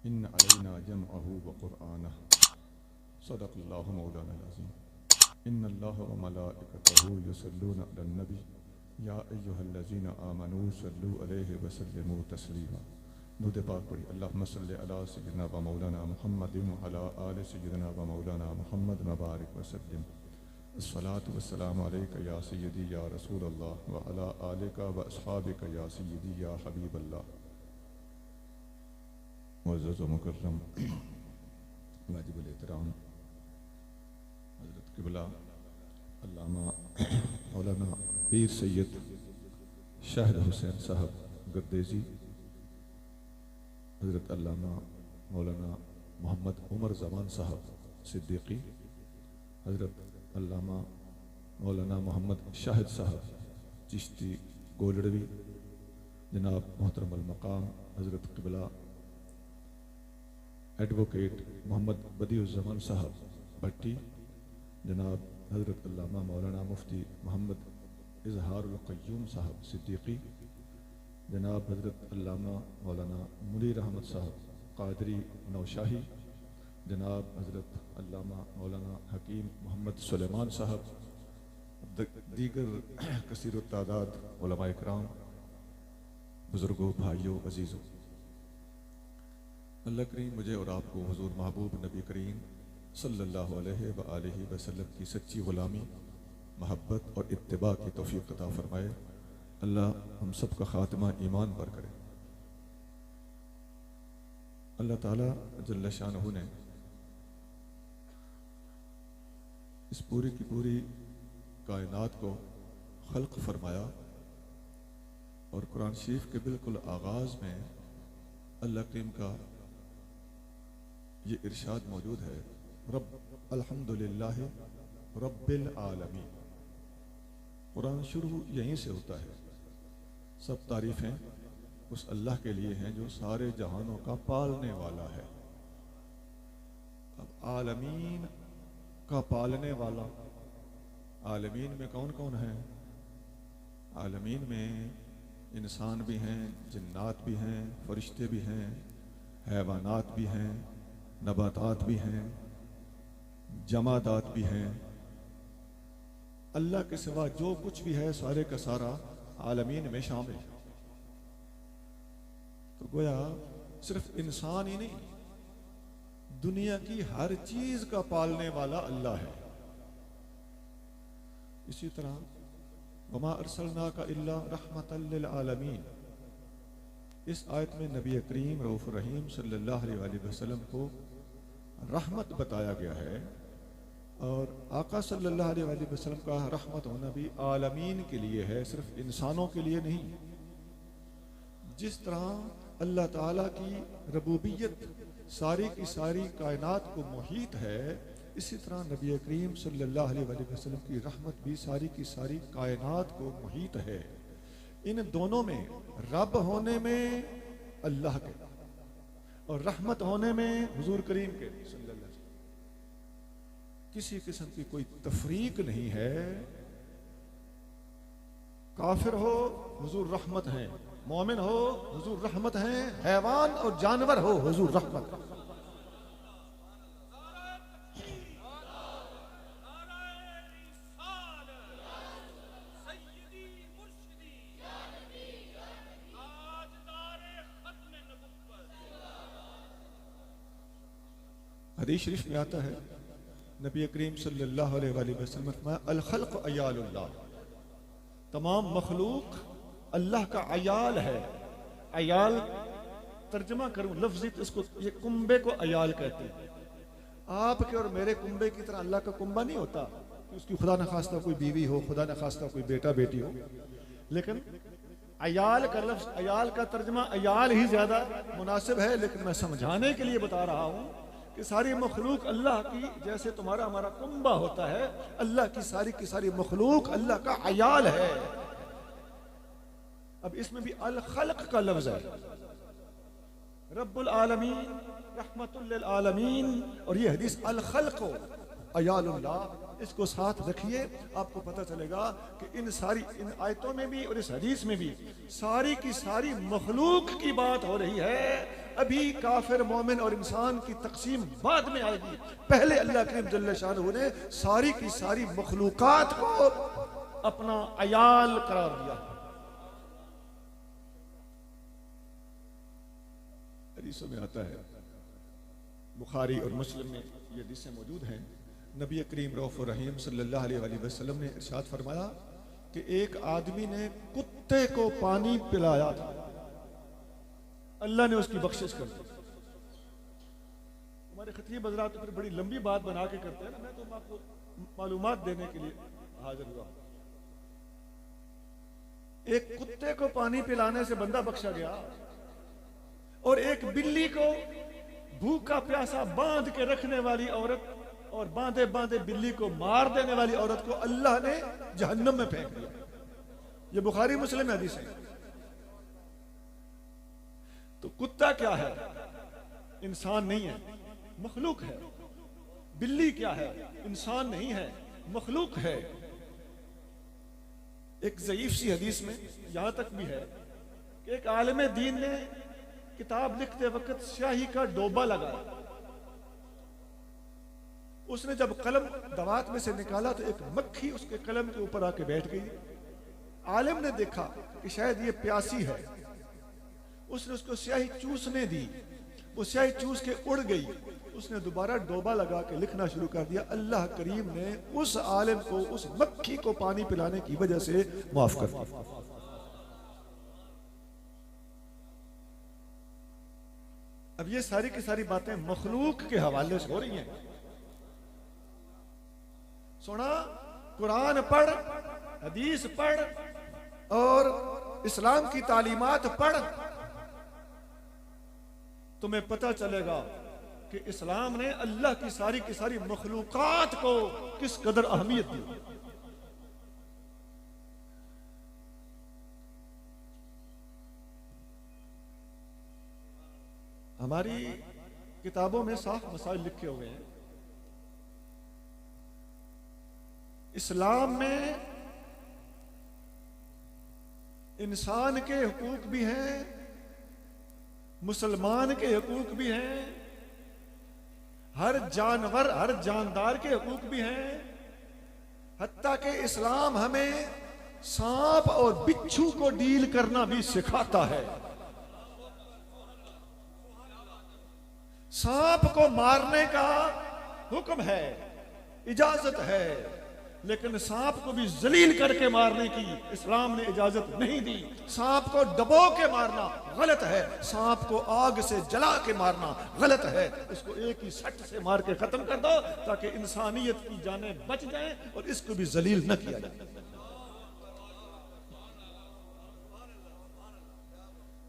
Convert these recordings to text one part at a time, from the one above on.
इन अलैना जमअहू व क़ुरआनह सदक़ल्लाहु मौलाना अज़ीम। इन्नल्लाह व मलाइकतहू युसल्लूना अलन नबी या अय्युहल्लज़ीना आमनू सल्लू अलैहि व सल्लिमू तस्लीमा। दुरूद पाक पढ़ी। अल्लाहुम्मा सल्लि अला सय्यिदिना व मौलाना मुहम्मदिन व अला आलि सय्यिदिना व मौलाना मुहम्मद व बारिक व सल्लिम। अस्सलातु वस्सलामु अलैका या सय्यदी या रसूलल्लाह व अला आलिका व अस्हाबिका या सय्यदी या हबीबल्लाह। मुअज़्ज़ज़ व मुकर्रम वाजिबुल एहतराम हज़रत क़िबला अल्लामा मौलाना पीर सैयद शाहिद हुसैन साहब गर्देज़ी, हज़रत अल्लामा मौलाना मोहम्मद उमर ज़मान साहब सिद्दीकी, हज़रत अल्लामा मौलाना मोहम्मद शाहिद साहब चिश्ती गोलड़वी, जनाब मोहतरम अल मकाम हज़रत क़िबला एडवोकेट मोहम्मद बदियुज़्ज़मान साहब भट्टी, जनाब हज़रत अल्लामा मौलाना मुफ्ती मोहम्मद इज़हारुल क़य्यूम साहब सिद्दीकी, जनाब हज़रत अल्लामा मौलाना मुनीर अहमद साहब क़ादरी नौशाही, जनाब हज़रत अल्लामा मौलाना हकीम मोहम्मद सुलेमान साहब, दीगर कसीर तादाद उलमाए किराम, बुज़ुर्गों, भाइयों, अजीज़ों, अल्लाह करीम मुझे और आपको हुज़ूर महबूब नबी करीम सल्लल्लाहु अलैहि व आलिहि वसल्लम की सच्ची ग़ुलामी, महब्बत और इत्तिबा की तौफ़ीक़ अता फ़रमाए। अल्लाह हम सब का ख़ात्मा ईमान पर करे। अल्लाह ताला जल्ल शानहू ने इस पूरी की पूरी कायनात को खल्क़ फरमाया और कुरान शरीफ के बिल्कुल आगाज़ में अल्लाह करीम का ये इरशाद मौजूद है, रब अल्हम्दुलिल्लाह रब्बिल आलमीन। कुरान शुरू यहीं से होता है। सब तारीफ़ें उस अल्लाह के लिए हैं जो सारे जहानों का पालने वाला है। अब आलमीन का पालने वाला, आलमीन में कौन कौन है? आलमीन में इंसान भी हैं, जिन्नात भी हैं, फरिश्ते भी हैं, हैवानात भी हैं, नबातात भी हैं, जमादात भी हैं। अल्लाह के सिवा जो कुछ भी है सारे का सारा आलमीन में शामिल है। तो गोया सिर्फ इंसान ही नहीं, दुनिया की हर चीज का पालने वाला अल्लाह है। इसी तरह वमा अरसलनाका इल्ला रहमतल लिल आलमीन, इस आयत में नबी करीम रऊफ रहीम सल्लल्लाहु अलैहि वसल्लम को रहमत बताया गया है और आका सल्लल्लाहु अलैहि वसल्लम का रहमत होना भी आलमीन के लिए है, सिर्फ इंसानों के लिए नहीं। जिस तरह अल्लाह ताला की रबूबियत सारी की सारी कायनात को मुहीत है, इसी तरह नबी करीम सल्लल्लाहु अलैहि वसल्लम की रहमत भी सारी की सारी कायनात को मुहीत है। इन दोनों में रब होने में अल्लाह के और रहमत होने में हुजूर करीम के सल्लल्लाहु अलैहि वसल्लम, किसी किस्म की कोई तफरीक नहीं है। काफिर हो हुजूर रहमत है, मोमिन हो हुजूर रहमत है, हैवान और जानवर हो हुजूर रहमत है। हदीस शरीफ में आता है, नबी करीम सल्लल्लाहु अलैहि वसल्लम फरमाया, अल खल्क़ अयालुल्लाह, तमाम मखलूक अल्लाह का अयाल है। अयाल तर्जमा करूं लफ्ज़ी तो इसको, ये कुंबे को अयाल कहते हैं। आपके और मेरे कुंबे की तरह अल्लाह का कुंबा नहीं होता कि उसकी खुदा न खास्ता कोई बीवी हो, खुदा न खास्ता कोई बेटा बेटी हो। लेकिन अयाल का लफ्ज़, अयाल का तर्जमा अयाल ही ज्यादा मुनासिब है, लेकिन मैं समझाने के लिए बता रहा हूं कि सारी मखलूक अल्लाह की, जैसे तुम्हारा हमारा कुंबा होता है, अल्लाह की सारी मखलूक अल्लाह का अयाल है। अब इसमें भी अल खल्क़ का लफ्ज़ है, रब्बुल आलमीन, रहमतुल लिल आलमीन, और ये हदीस अल खल्क़ अयालुल्लाह, इसको साथ रखिए, आपको पता चलेगा कि इन आयतों में भी और इस हदीस में भी सारी की सारी मखलूक की बात हो रही है। अभी काफिर, मोमिन और इंसान की तकसीम बाद में आएगी। पहले अल्लाह करीम जल्ल शानहू ने सारी की सारी मखलूकात को अपना अयाल करार दिया। हदीसों में आता है, बुखारी और मुस्लिम में ये हदीसें मौजूद हैं, नबी करीम रऊफ़ुर रहीम सल्लल्लाहु अलैहि वसल्लम ने इरशाद फरमाया कि एक आदमी ने कुत्ते को पानी पिलाया था, अल्लाह ने उसकी बख्शिश कर दी। हमारे खतीब हज़रात तो फिर बड़ी लंबी बात बना के करते हैं ना, मैं तो आपको मालूमात देने के लिए हाजिर हुआ। एक कुत्ते को पानी पिलाने से बंदा बख्शा गया, और एक बिल्ली को भूखा प्यासा बांध के रखने वाली औरत और बांधे बांधे बिल्ली को मार देने वाली औरत को अल्लाह ने जहन्नम में फेंक दिया। ये बुखारी मुस्लिम में हदीस है। तो कुत्ता क्या है? इंसान नहीं है, मखलूक है। बिल्ली क्या है? इंसान नहीं है, मखलूक है। एक ज़ईफ सी हदीस में यहां तक भी है कि एक आलिम दीन ने किताब लिखते वक्त स्याही का डोबा लगाया। उसने जब कलम दवात में से निकाला तो एक मक्खी उसके कलम के ऊपर आके बैठ गई। आलिम ने देखा कि शायद ये प्यासी है, उसने उसको स्याही चूसने दी, वो स्याही चूस के उड़ गई। उसने दोबारा डोबा लगा के लिखना शुरू कर दिया। अल्लाह करीम ने उस आलिम को, उस मक्खी को पानी पिलाने की वजह से माफ कर दिया। अब ये सारी की सारी बातें मखलूक के हवाले से हो रही हैं। सुना, कुरान पढ़, हदीस पढ़ और इस्लाम की तालीमात पढ़, तुम्हें पता चलेगा कि इस्लाम ने अल्लाह की सारी मखलूकात को किस कदर अहमियत दी। हमारी किताबों में साफ मसाइल लिखे हुए हैं। इस्लाम में इंसान के हुकूक भी हैं, मुसलमान के हुकूक भी हैं, हर जानवर, हर जानदार के हुकूक भी हैं। हत्ता कि इस्लाम हमें सांप और बिच्छू को डील करना भी सिखाता है। सांप को मारने का हुक्म है, इजाजत है, लेकिन सांप को भी जलील करके मारने की इस्लाम ने इजाजत नहीं दी। सांप को डबो के मारना गलत है, सांप को आग से जला के मारना गलत है। उसको एक ही सट से मार के खत्म कर दो ताकि इंसानियत की जानें बच जाएं और इसको भी जलील न किया जाए।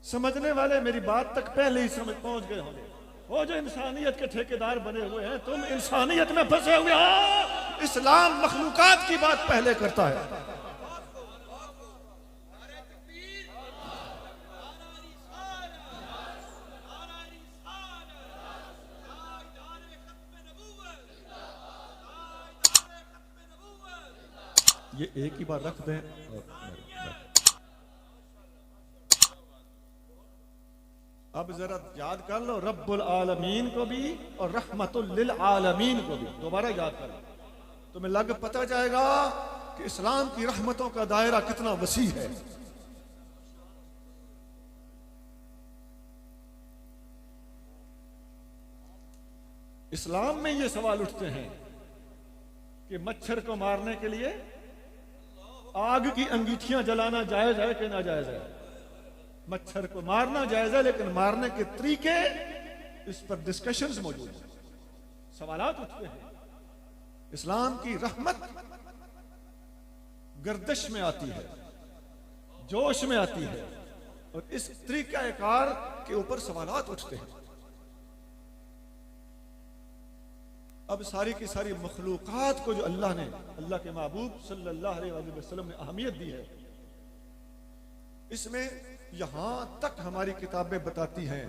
समझने वाले मेरी बात तक पहले ही समझ पहुंच गए होंगे। वो जो इंसानियत के ठेकेदार बने हुए हैं, तुम इंसानियत में फंसे हुए हो। इस्लाम मखलूकात की बात पहले करता है। ये एक ही बार रख दें। अब जरा याद कर लो, रब्बुल आलमीन को भी और रहमतुल लिल आलमीन को भी दोबारा याद कर लो, तुम्हें लग पता जाएगा कि इस्लाम की रहमतों का दायरा कितना वसी है। इस्लाम में ये सवाल उठते हैं कि मच्छर को मारने के लिए आग की अंगीठियां जलाना जायज है कि नाजायज है? मच्छर को मारना जायज है, लेकिन मारने के तरीके, इस पर डिस्कशंस मौजूद हैं, सवालात उठते हैं। इस्लाम की रहमत गर्दिश में आती है, जोश में आती है, और इस तरीकाकार के ऊपर सवालात उठते हैं। अब सारी की सारी मखलूकात को जो अल्लाह ने, अल्लाह के महबूब सल्लल्लाहु अलैहि वसल्लम ने अहमियत दी है, इसमें यहां तक हमारी किताबें बताती हैं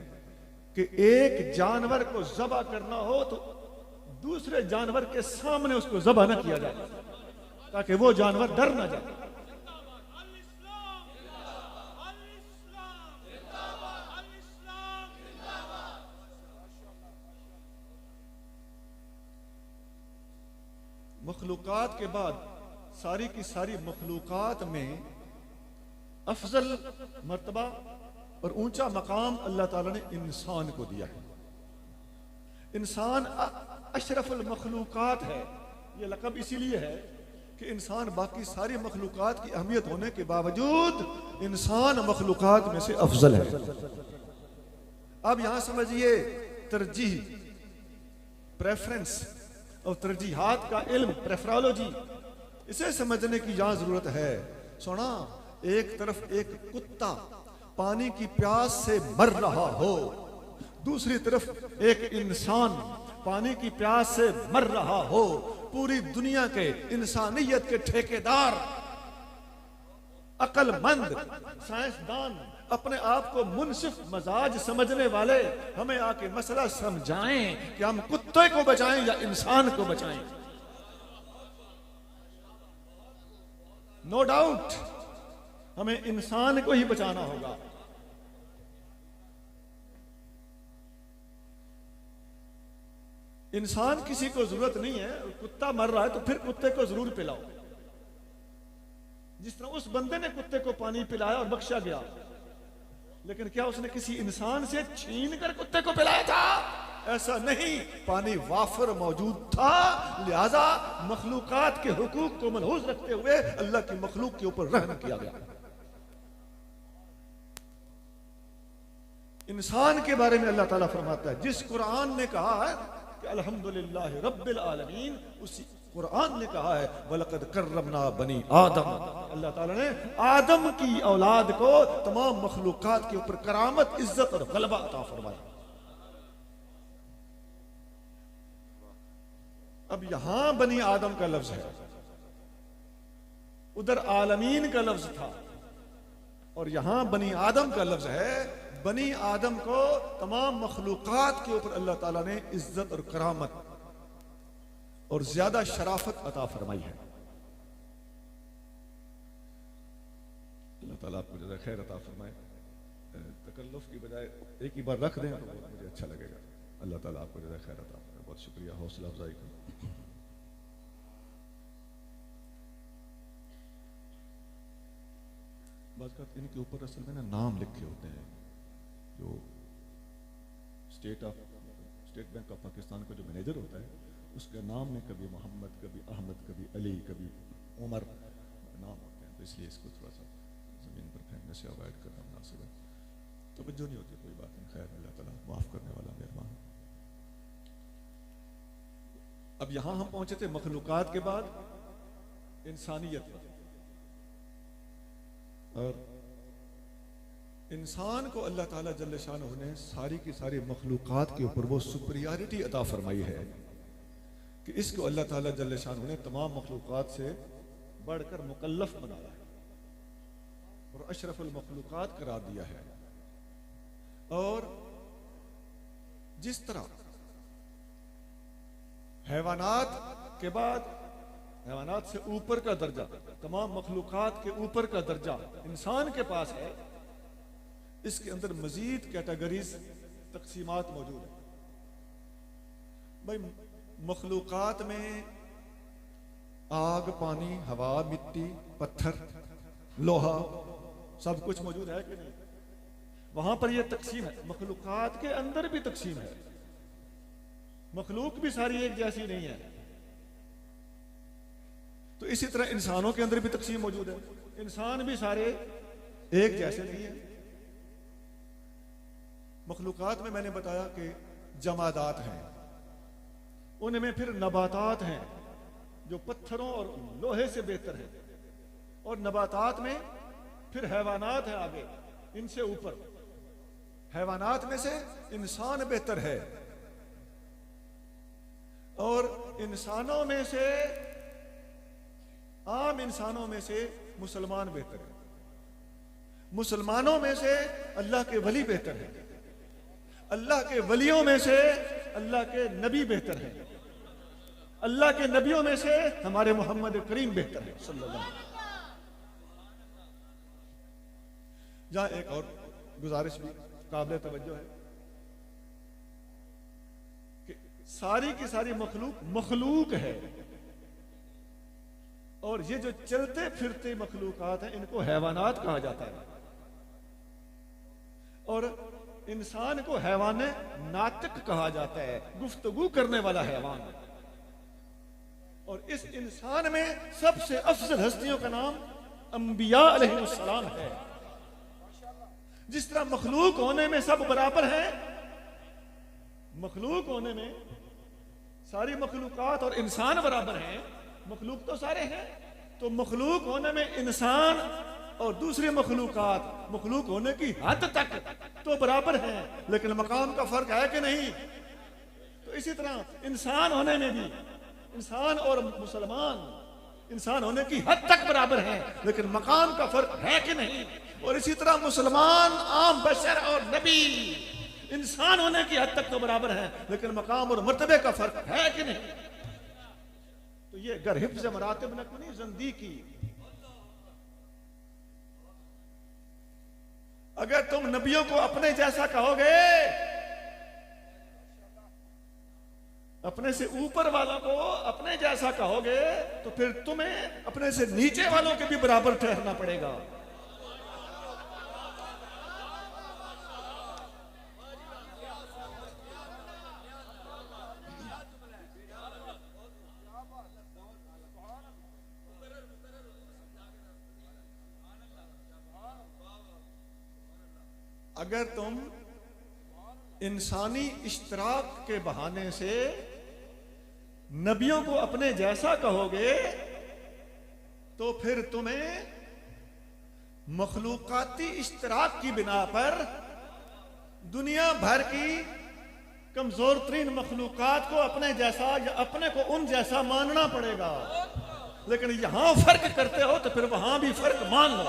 कि एक जानवर को ज़बह करना हो तो दूसरे जानवर के सामने उसको ज़बह न किया जाए ताकि वो जानवर डर न जाए। मखलूकात के बाद सारी की सारी मखलूकात में अफजल मर्तबा और ऊंचा मकाम अल्लाह ताला ने इंसान को दिया है। इंसान अशरफुल मखलूकात है। ये लक़ब इसीलिए है कि इंसान बाकी सारी मखलूकात की अहमियत होने के बावजूद इंसान मखलूकात में से अफजल है। अब यहां समझिए तरजीह, प्रेफरेंस और तरजीहात का इल्म, प्रेफरोलॉजी, इसे समझने की यहां जरूरत है। सुना, एक तरफ एक कुत्ता पानी की प्यास से मर रहा हो, दूसरी तरफ एक इंसान पानी की प्यास से मर रहा हो, पूरी दुनिया के इंसानियत के ठेकेदार, अक्लमंद, साइंसदान, अपने आप को मुनसिफ मजाज समझने वाले हमें आके मसला समझाएं कि हम कुत्ते को बचाएं या इंसान को बचाएं। नो डाउट हमें इंसान को ही बचाना होगा। इंसान किसी को जरूरत नहीं है, कुत्ता मर रहा है तो फिर कुत्ते को जरूर पिलाओ। जिस तरह उस बंदे ने कुत्ते को पानी पिलाया और बख्शा गया, लेकिन क्या उसने किसी इंसान से छीन कर कुत्ते को पिलाया था? ऐसा नहीं, पानी वाफर मौजूद था, लिहाजा मखलूकात के हुकूक को मलहूज रखते हुए अल्लाह की मखलूक के ऊपर रहम किया गया। इंसान के बारे में अल्लाह ताला फरमाता है, जिस कुरान ने कहा है कि अल्हम्दुलिल्लाह रब्बिल आलमीन, उसी कुरान ने कहा है वलक़द कर्रमना बनी आदम। अल्लाह ताला ने आदम की औलाद को तमाम मखलूकात के ऊपर करामत, इज्जत और गलबा अता फरमाया। अब यहां बनी आदम का लफ्ज है, उधर आलमीन का लफ्ज था, और यहां बनी आदम का लफ्ज है। बनी आदम को तमाम मखलूकात के ऊपर अल्लाह ताला ने इज्जत और करामत और ज्यादा शराफत अता फरमाई है। अल्लाह ताला आपको ज्यादा खैर अता फरमाए। तकल्लुफ की बजाय एक ही बार रख दें तो मुझे अच्छा लगेगा। अल्लाह ताला आपको ज्यादा खैर अता फरमाए। बहुत शुक्रिया हौसला अफजाई का। बात इनके ऊपर असल में ना नाम लिखे होते हैं, जो स्टेट बैंक ऑफ पाकिस्तान का जो मैनेजर होता है उसके नाम में कभी मोहम्मद, कभी अहमद, कभी अली, कभी उमर नाम होते हैं, तो इसलिए इसको थोड़ा सा ज़मीन पर फेंकने से अवॉइड करना मुनासिब है। तवज्जो नहीं होती, कोई बात नहीं, खैर, अल्लाह ताला माफ़ करने वाला मेहरबान। अब यहाँ हम पहुंचे थे मखलूकात के बाद इंसानियत पर, और इंसान को अल्लाह ताला जल्ल शानहू ने सारी की सारी मखलूकात के ऊपर वो सुपरियरिटी अता फरमाई है कि इसको अल्लाह ताला जल्ल शानहू ने तमाम मखलूकात से बढ़कर मुकल्लफ बनाया है और अशरफुल मखलूकात करार दिया है। और जिस तरह हैवानात के बाद, हैवानात से ऊपर का दर्जा, तमाम मखलूकात के ऊपर का दर्जा इंसान के पास है, इसके अंदर मजीद कैटेगरीज, तकसीमात मौजूद है। भाई मखलूकात में आग, पानी, हवा, मिट्टी, पत्थर, लोहा, सब कुछ मौजूद है कि नहीं? वहां पर यह तकसीम है। मखलूकात के अंदर भी तकसीम है, मखलूक भी सारी एक जैसी नहीं है। तो इसी तरह इंसानों के अंदर भी तकसीम मौजूद है, इंसान भी सारे एक जैसे नहीं है। मखलूकात में मैंने बताया कि जमादात हैं, उनमें फिर नबातात हैं जो पत्थरों और लोहे से बेहतर है, और नबातात में फिर हैवानात है आगे, इनसे ऊपर। हैवानात में से इंसान बेहतर है, और इंसानों में से, आम इंसानों में से मुसलमान बेहतर है, मुसलमानों में से अल्लाह के वली बेहतर है, अल्लाह के वलियों में से अल्लाह के नबी बेहतर है, अल्लाह के नबियों में से हमारे मोहम्मद करीम बेहतर है सल्लल्लाहु अलैहि वसल्लम। जहां एक और गुजारिश भी काबिल तवज्जो है कि सारी की सारी मखलूक है, और ये जो चलते फिरते मखलूकात हैं इनको हैवानात कहा जाता है। और इंसान को हैवान नातिक कहा जाता है, गुफ्तगू करने वाला हैवान। और इस इंसान में सबसे अफजल हस्तियों का नाम अंबिया अलैहिस्सलाम है। जिस तरह मखलूक होने में सब बराबर हैं, मखलूक होने में सारी मखलूकात और इंसान बराबर हैं, मखलूक तो सारे हैं, तो मखलूक होने में इंसान और दूसरी मखलूकात मखलूक होने की हद तक तो बराबर हैं, लेकिन मकाम का फर्क है कि नहीं? तो इसी तरह इंसान होने में भी इंसान और मुसलमान इंसान होने की हद तक बराबर हैं, लेकिन मकाम का फर्क है कि नहीं? और इसी तरह मुसलमान, आम बशर और नबी इंसान होने की हद तक तो बराबर हैं, लेकिन मकाम और मर्तबे का फर्क है कि नहीं? तो ये गर हिफ्ज़ मरातिब नकुनी ज़ंदीकी। अगर तुम नबियों को अपने जैसा कहोगे, अपने से ऊपर वालों को अपने जैसा कहोगे, तो फिर तुम्हें अपने से नीचे वालों के भी बराबर ठहरना पड़ेगा। अगर तुम इंसानी इश्तराक के बहाने से नबियों को अपने जैसा कहोगे, तो फिर तुम्हें मखलूकाती इश्तराक की बिना पर दुनिया भर की कमजोर तरीन मखलूकात को अपने जैसा या अपने को उन जैसा मानना पड़ेगा। लेकिन यहां फर्क करते हो तो फिर वहां भी फर्क मान लो।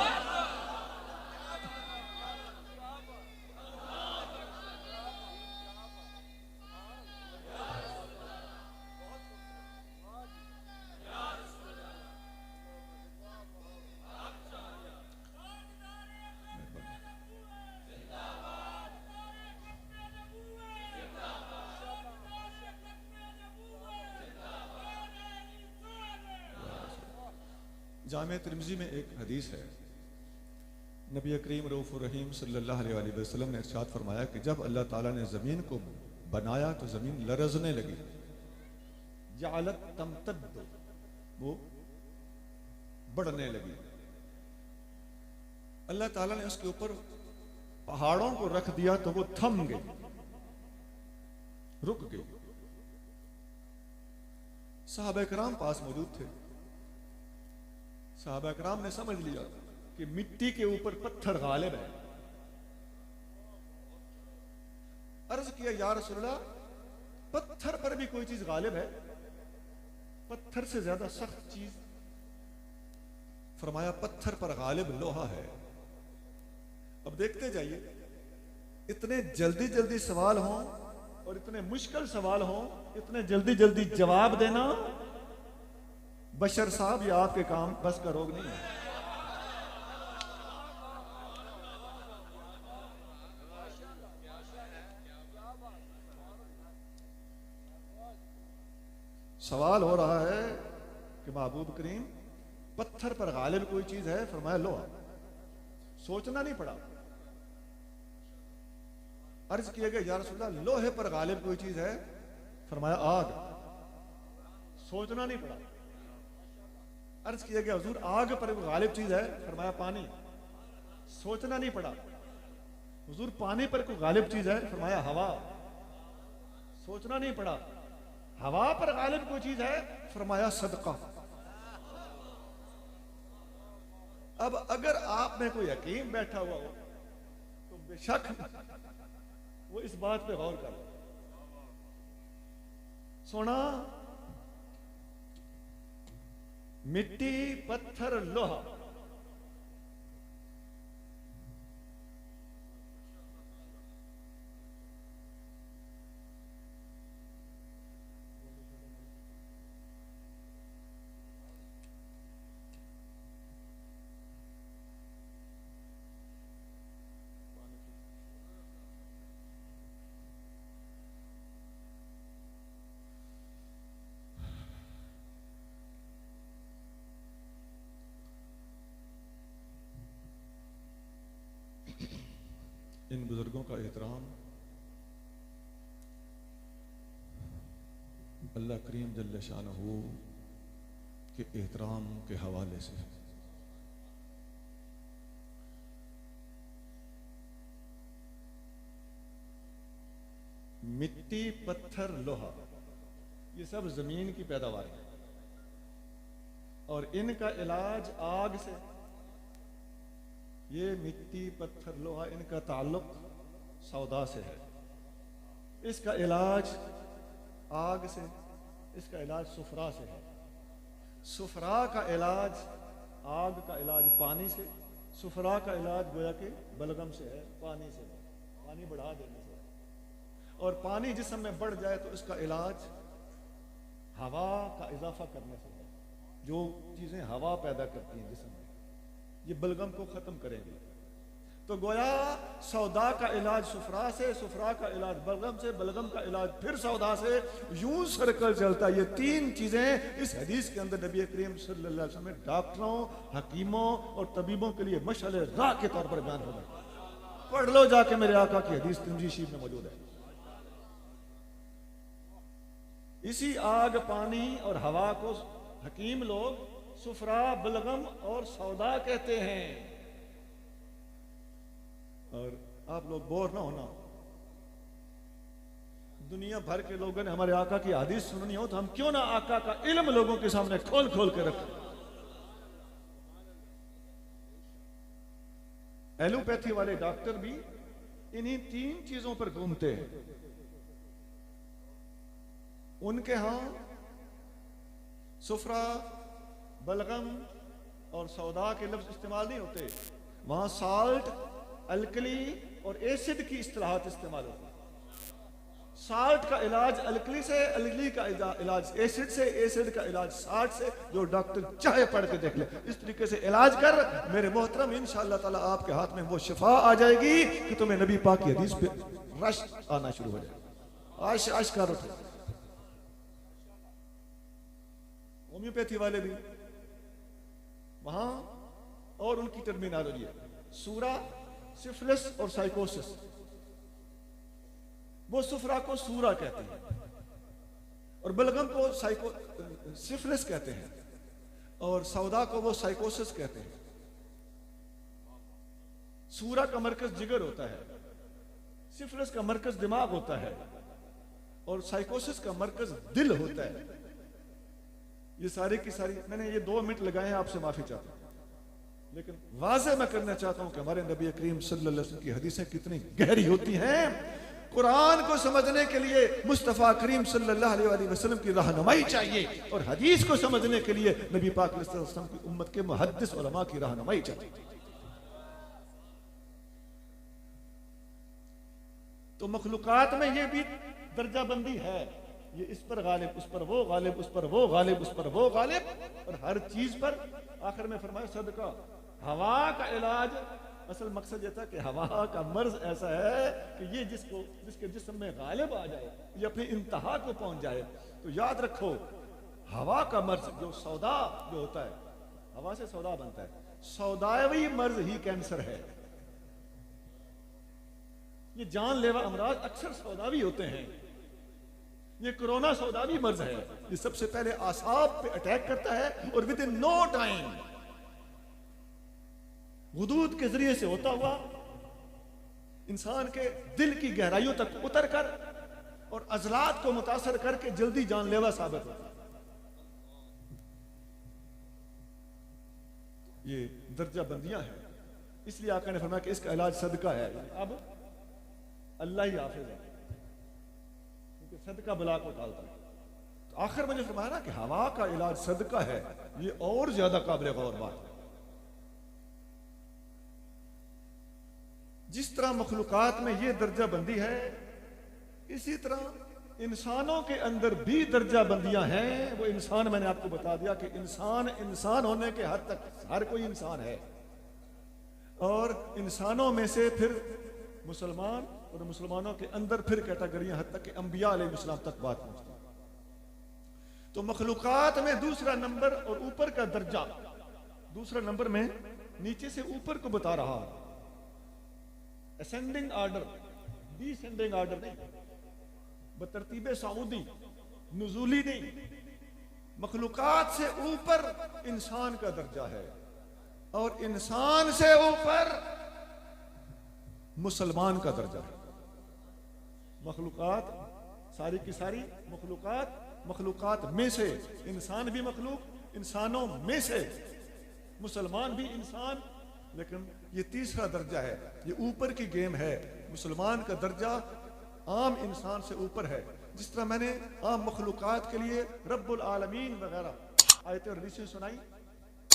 जामे तिर्मिज़ी में एक हदीस है, नबी करीम रऊफ़ुर रहीम सल्लल्लाहु अलैहि वसल्लम ने इरशाद फरमाया कि जब अल्लाह ताला ने ज़मीन को बनाया तो ज़मीन लरज़ने लगी, जालत तमतद्दु, वो बढ़ने लगी। अल्लाह ताला ने उसके ऊपर पहाड़ों को रख दिया तो वो थम गई, रुक गई। सहाबा किराम पास मौजूद थे। सहाबा किराम ने समझ लिया कि मिट्टी के ऊपर पत्थर गालिब है। अर्ज किया, या रसूलल्लाह, पत्थर पर भी कोई चीज गालिब है? पत्थर से ज्यादा सख्त चीज? फरमाया, पत्थर पर गालिब लोहा है। अब देखते जाइए, इतने जल्दी जल्दी सवाल हों और इतने मुश्किल सवाल हों, इतने जल्दी जल्दी जवाब देना बशर साहब या आपके काम बस का रोग नहीं है। सवाल हो रहा है कि महबूब करीम, पत्थर पर गालिब कोई चीज है? फरमाया, लोहा। सोचना नहीं पड़ा। अर्ज किया गया, या रसूलल्लाह, लोहे पर गालिब कोई चीज है? फरमाया, आग। सोचना नहीं पड़ा। अर्ज किया गया, हुजूर, आग पर गालिब चीज है? फरमाया, पानी। सोचना नहीं पड़ा। हुजूर, पानी पर कोई गालिब चीज है? फरमाया, हवा। सोचना नहीं पड़ा। हवा पर गालिब कोई चीज है? फरमाया, सदका। अब अगर आप में कोई हकीम बैठा हुआ हो तो बेशक वो इस बात पे गौर कर। सोना, मिट्टी, पत्थर, लोहा, इन बुजुर्गों का एहतराम अल्लाह करीम जल्ल शानहू के एहतराम के हवाले से मिट्टी, पत्थर, लोहा, ये सब जमीन की पैदावार है और इनका इलाज आग से। ये मिट्टी, पत्थर, लोहा, इनका ताल्लुक सौदा से है। इसका इलाज आग से, इसका इलाज सुफरा से है। सुफरा का इलाज, आग का इलाज पानी से, सुफरा का इलाज गोया के बलगम से है, पानी से, पानी बढ़ा देने से। और पानी जिस्म में बढ़ जाए तो इसका इलाज हवा का इजाफा करने से है। जो चीजें हवा पैदा करती हैं जिस्म में, ये बलगम को खत्म करेंगी। तो गोया सौदा का इलाज सुफरा से, सुफरा का इलाज बलगम से, बलगम का इलाज फिर सौदा से, यूं सर्कल चलता है। ये तीन चीजें इस हदीस के अंदर नबी करीम सल्लल्लाहु अलैहि वसल्लम ने डॉक्टरों, हकीमों और तबीबों के लिए मशअले राह के तौर पर बयान फरमाया। पढ़ लो जाके मेरे आका की हदीस तिरमिज़ी शरीफ में मौजूद है। इसी आग, पानी और हवा को हकीम लोग सुफरा, बलगम और सौदा कहते हैं। और आप लोग बोर ना होना, दुनिया भर के लोगों ने हमारे आका की हदीस सुननी हो तो हम क्यों ना आका का इल्म लोगों के सामने खोल खोल के रखें। एलोपैथी वाले डॉक्टर भी इन्हीं तीन चीजों पर घूमते हैं। उनके यहां सुफरा, बलगम और सौदा के लफ्ज इस्तेमाल नहीं होते, वहां साल्ट, अल्कली और एसिड की इस्तिलाहात इस्तेमाल होती है। साल्ट का इलाज अल्कली से, अल्कली का इलाज एसिड से, एसिड का इलाज साल्ट से। जो डॉक्टर चाहे पढ़ के देख ले, इस तरीके से इलाज कर मेरे मोहतरम, इंशाअल्लाह ताला आपके हाथ में वो शिफा आ जाएगी कि तुम्हें नबी पाक की हदीस पे रश आना शुरू हो जाएगा। आश आश कर उठो। होम्योपैथी वाले भी वहां और उनकी टर्मिनोलॉजी है, सूरा, सिफिलिस और साइकोसिस। वो सुफरा को सूरा कहते हैं और बलगम को सिफिलिस कहते हैं और सौदा को वो साइकोसिस कहते हैं। सूरा का मरकज जिगर होता है, सिफिलिस का मरकज दिमाग होता है और साइकोसिस का मरकज दिल होता है। ये सारी की सारी, मैंने ये 2 मिनट लगाए हैं, आपसे माफी चाहता हूं, लेकिन वाज़ेह मैं करना चाहता हूं कि हमारे नबी करीम सल्लल्लाहु अलैहि वसल्लम की हदीसें कितनी गहरी होती हैं। कुरान को समझने के लिए मुस्तफ़ा करीम सल्लल्लाहु अलैहि वसल्लम की रहनुमाई चाहिए और हदीस को समझने के लिए नबी पाक सल्लल्लाहु अलैहि वसल्लम की उम्मत के मुहद्दिस उलमा की रहनुमाई चाहिए। तो मखलूकात में ये भी दर्जाबंदी है, ये इस पर गालिब, उस पर वो गालिब, उस पर वो गालिब, उस पर वो गालिब, और हर चीज पर आखिर में फरमाया सदका। हवा का इलाज, असल मकसद यह था कि हवा का मर्ज ऐसा है कि ये जिसके जिस्म में गालिब आ जाए, ये अपनी इंतहा को पहुंच जाए। तो याद रखो, हवा का मर्ज जो सौदा जो होता है, हवा से सौदा बनता है, सौदावी मर्ज ही कैंसर है। ये जानलेवा अमराज अक्सर सौदावी होते हैं। ये कोरोना सौदावी मर्ज है, ये सबसे पहले आसाब पे अटैक करता है और विद इन नो टाइम हुदूद के जरिए से होता हुआ इंसान के दिल की गहराइयों तक उतर कर और अजलात को मुतासर करके जल्दी जानलेवा साबित होता है। ये दर्जा बंदियां हैं, इसलिए आका ने फरमाया कि इसका इलाज सदका है। अब अल्लाह ही हाफिज है, क्योंकि सदका बला को टालता है। तो आखिर में जो फरमाया ना कि हवा का इलाज सदका है, ये और ज्यादा काबिल गौर बात है। जिस तरह मखलूकात में ये दर्जा बंदी है, इसी तरह इंसानों के अंदर भी दर्जा बंदियां हैं। वो इंसान मैंने आपको बता दिया कि इंसान होने के हद तक हर कोई इंसान है, और इंसानों में से फिर मुसलमान, और मुसलमानों के अंदर फिर कैटेगरियां, हद तक कि अंबिया अलैहिस्सलाम तक बात पहुंचती है। तो मखलूकात में दूसरा नंबर और ऊपर का दर्जा, दूसरा नंबर में नीचे से ऊपर को बता रहा हूं। असेंडिंग ऑर्डर, डिसेंडिंग ऑर्डर नहीं, बतरतीबे सऊदी, नुज़ूली नहीं। मखलूकात से ऊपर इंसान का दर्जा है और इंसान से ऊपर मुसलमान का दर्जा है। मखलूकात सारी की सारी मखलूकात में से इंसान भी मखलूक, इंसानों में से मुसलमान भी इंसान, लेकिन ये तीसरा दर्जा है, ये ऊपर की गेम है। मुसलमान का दर्जा आम इंसान से ऊपर है। जिस तरह मैंने आम मखलूकात के लिए रब्बुल आलमीन वगैरह आयतें और हदीसें सुनाई,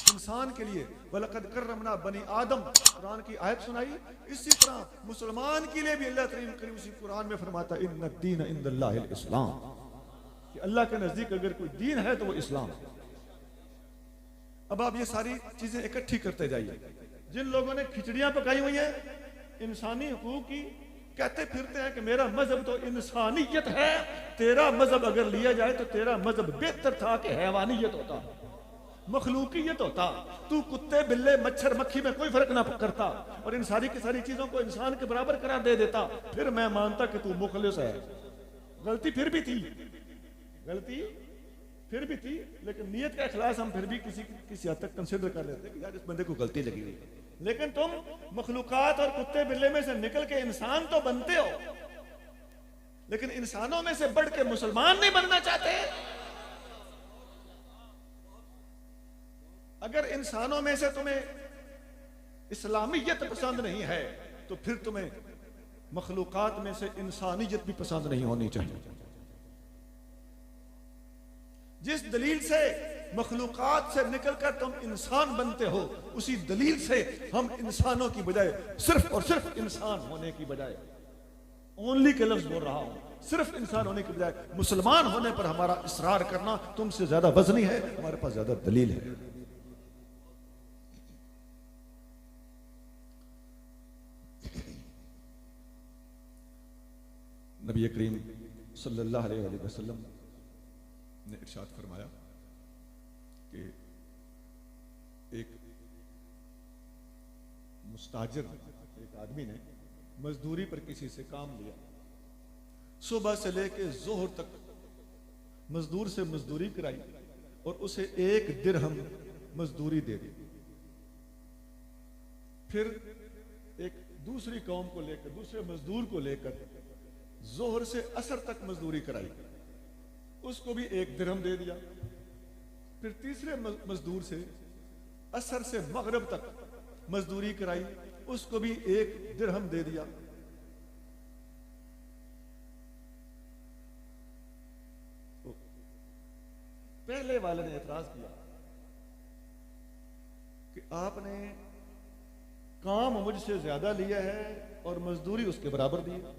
इंसान के लिए वलक़द कर्रमना बनी आदम कुरान की आयत सुनाई, इसी तरह मुसलमान के लिए भी अल्लाह करीम उसी कुरान में फरमाता इन्नद दीन इंदल्लाहिल इस्लाम, कि अल्लाह के नजदीक अगर कोई दीन है तो वो इस्लाम। अब आप ये सारी चीजें इकट्ठी करते जाइए। जिन लोगों ने खिचड़ियां पकाई हुई हैं इंसानी हुकूक की, कहते फिरते हैं कि मेरा मजहब तो इंसानियत है, तेरा मजहब अगर लिया जाए तो तेरा मजहब बेहतर था कि हैवानियत होता, मखलूकियत होता, तू कुत्ते बिल्ले मच्छर मक्खी में कोई फर्क ना करता और इन सारी की सारी चीजों को इंसान के बराबर करार दे देता, फिर मैं मानता कि तू मुखलिस है। गलती फिर भी थी, गलती फिर भी थी, लेकिन नियत का इखलास हम फिर भी किसी हद तक कंसिडर कर लेते कि यार इस बंदे को गलती लगी हुई। लेकिन तुम मखलूकात और कुत्ते बिल्ले में से निकल के इंसान तो बनते हो, लेकिन इंसानों में से बढ़ के मुसलमान नहीं बनना चाहते। अगर इंसानों में से तुम्हें इस्लामियत पसंद नहीं है तो फिर तुम्हें मखलूकात में से इंसानियत भी पसंद नहीं होनी चाहिए। जिस दलील से मखलूकात से निकलकर तुम इंसान बनते हो, उसी दलील से हम इंसानों की बजाय सिर्फ और सिर्फ इंसान होने की बजाय, ओनली के लफ्ज बोल रहा हूं, सिर्फ इंसान होने की बजाय मुसलमान होने पर हमारा इसरार करना तुमसे ज्यादा वजनी है, हमारे पास ज्यादा दलील है। नबी करीम सल्लल्लाहु अलैहि वसल्लम ने इरशाद फरमाया कि एक मुस्ताजिर, एक आदमी ने मजदूरी पर किसी से काम लिया, सुबह से लेके जोहर तक मजदूर से मजदूरी कराई और उसे 1 दिरहम मजदूरी दे दी। फिर एक दूसरी कौम को लेकर, दूसरे मजदूर को लेकर जोहर से असर तक मजदूरी कराई, उसको भी 1 दिरहम दे दिया। फिर तीसरे मजदूर से असर से मगरिब तक मजदूरी कराई, उसको भी 1 दिरहम दे दिया। तो पहले वाले ने एतराज किया कि आपने काम मुझसे ज्यादा लिया है और मजदूरी उसके बराबर दी है।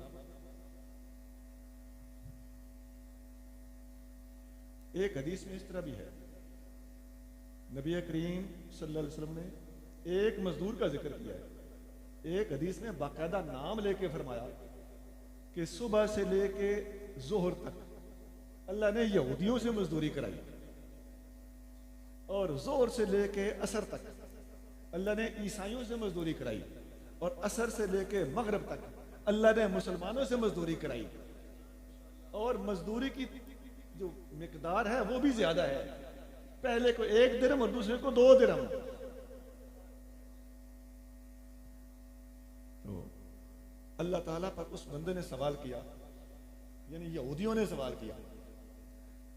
एक हदीस में इस तरह भी है, नबी करीम सल्लल्लाहु अलैहि वसल्लम ने एक मजदूर का जिक्र किया है। एक हदीस में बाकायदा नाम लेके फरमाया कि सुबह से लेके जोहर तक अल्लाह ने यहूदियों से मजदूरी कराई और जोहर से लेके असर तक अल्लाह ने ईसाइयों से मजदूरी कराई और असर से लेके मगरिब तक अल्लाह ने मुसलमानों से मजदूरी कराई। और मजदूरी की जो मिकदार है वो भी ज्यादा है, पहले को 1 दिरहम और दूसरे को 2 दिरहम। तो अल्लाह ताला पर उस बंदे ने सवाल किया, यानी यहूदियों ने सवाल किया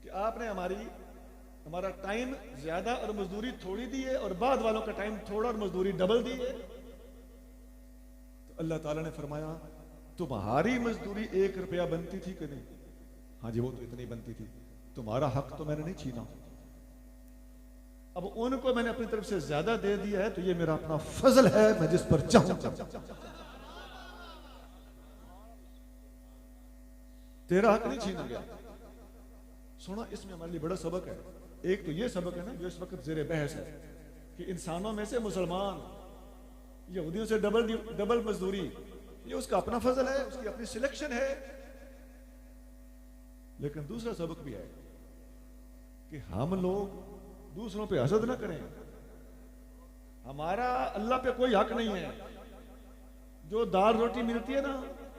कि आपने हमारा टाइम ज्यादा और मजदूरी थोड़ी दी है और बाद वालों का टाइम थोड़ा और मजदूरी डबल दी है। तो अल्लाह ताला ने फरमाया तुम्हारी मजदूरी 1 रुपया बनती थी कि नहीं? हाँ जी, वो तो इतनी बनती थी। तुम्हारा हक तो मैंने नहीं छीना, अब उनको मैंने अपनी तरफ से ज्यादा दे दिया है, तो ये मेरा अपना फजल है, मैं जिस पर चाहूं। तेरा हक नहीं छीना गया। सुना, इसमें हमारे लिए बड़ा सबक है। एक तो ये सबक है ना जो इस वक्त जेरे बहस है कि इंसानों में से मुसलमान यहूदियों से डबल मजदूरी, ये उसका अपना फजल है, उसकी अपनी सिलेक्शन है। लेकिन दूसरा सबक भी है कि हम लोग दूसरों पे हसद ना करें। हमारा अल्लाह पे कोई हक नहीं है। जो दाल रोटी मिलती है ना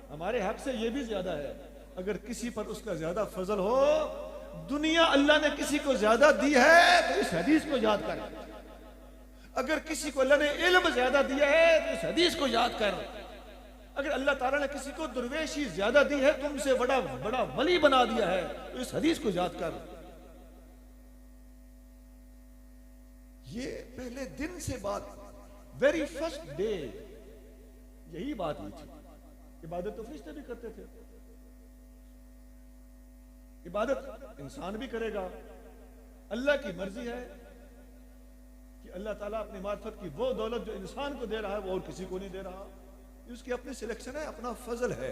हमारे हक से ये भी ज्यादा है। अगर किसी पर उसका ज्यादा फजल हो, दुनिया अल्लाह ने किसी को ज्यादा दी है तो इस हदीस को याद कर। अगर किसी को अल्लाह ने इल्म ज्यादा दिया है तो इस हदीस को याद कर। अगर अल्लाह ताला ने किसी को दुर्वेशी ज्यादा दी है, तुमसे बड़ा बड़ा वली बना दिया है, तो इस हदीस को याद कर। ये पहले दिन से बात, वेरी फर्स्ट डे यही बात हुई थी। इबादत तो फरिश्ते भी करते थे, इबादत इंसान भी करेगा। अल्लाह की मर्जी है कि अल्लाह ताला अपनी मार्फत की वो दौलत जो इंसान को दे रहा है वो और किसी को नहीं दे रहा। ये उसकी अपनी सिलेक्शन है, अपना फजल है।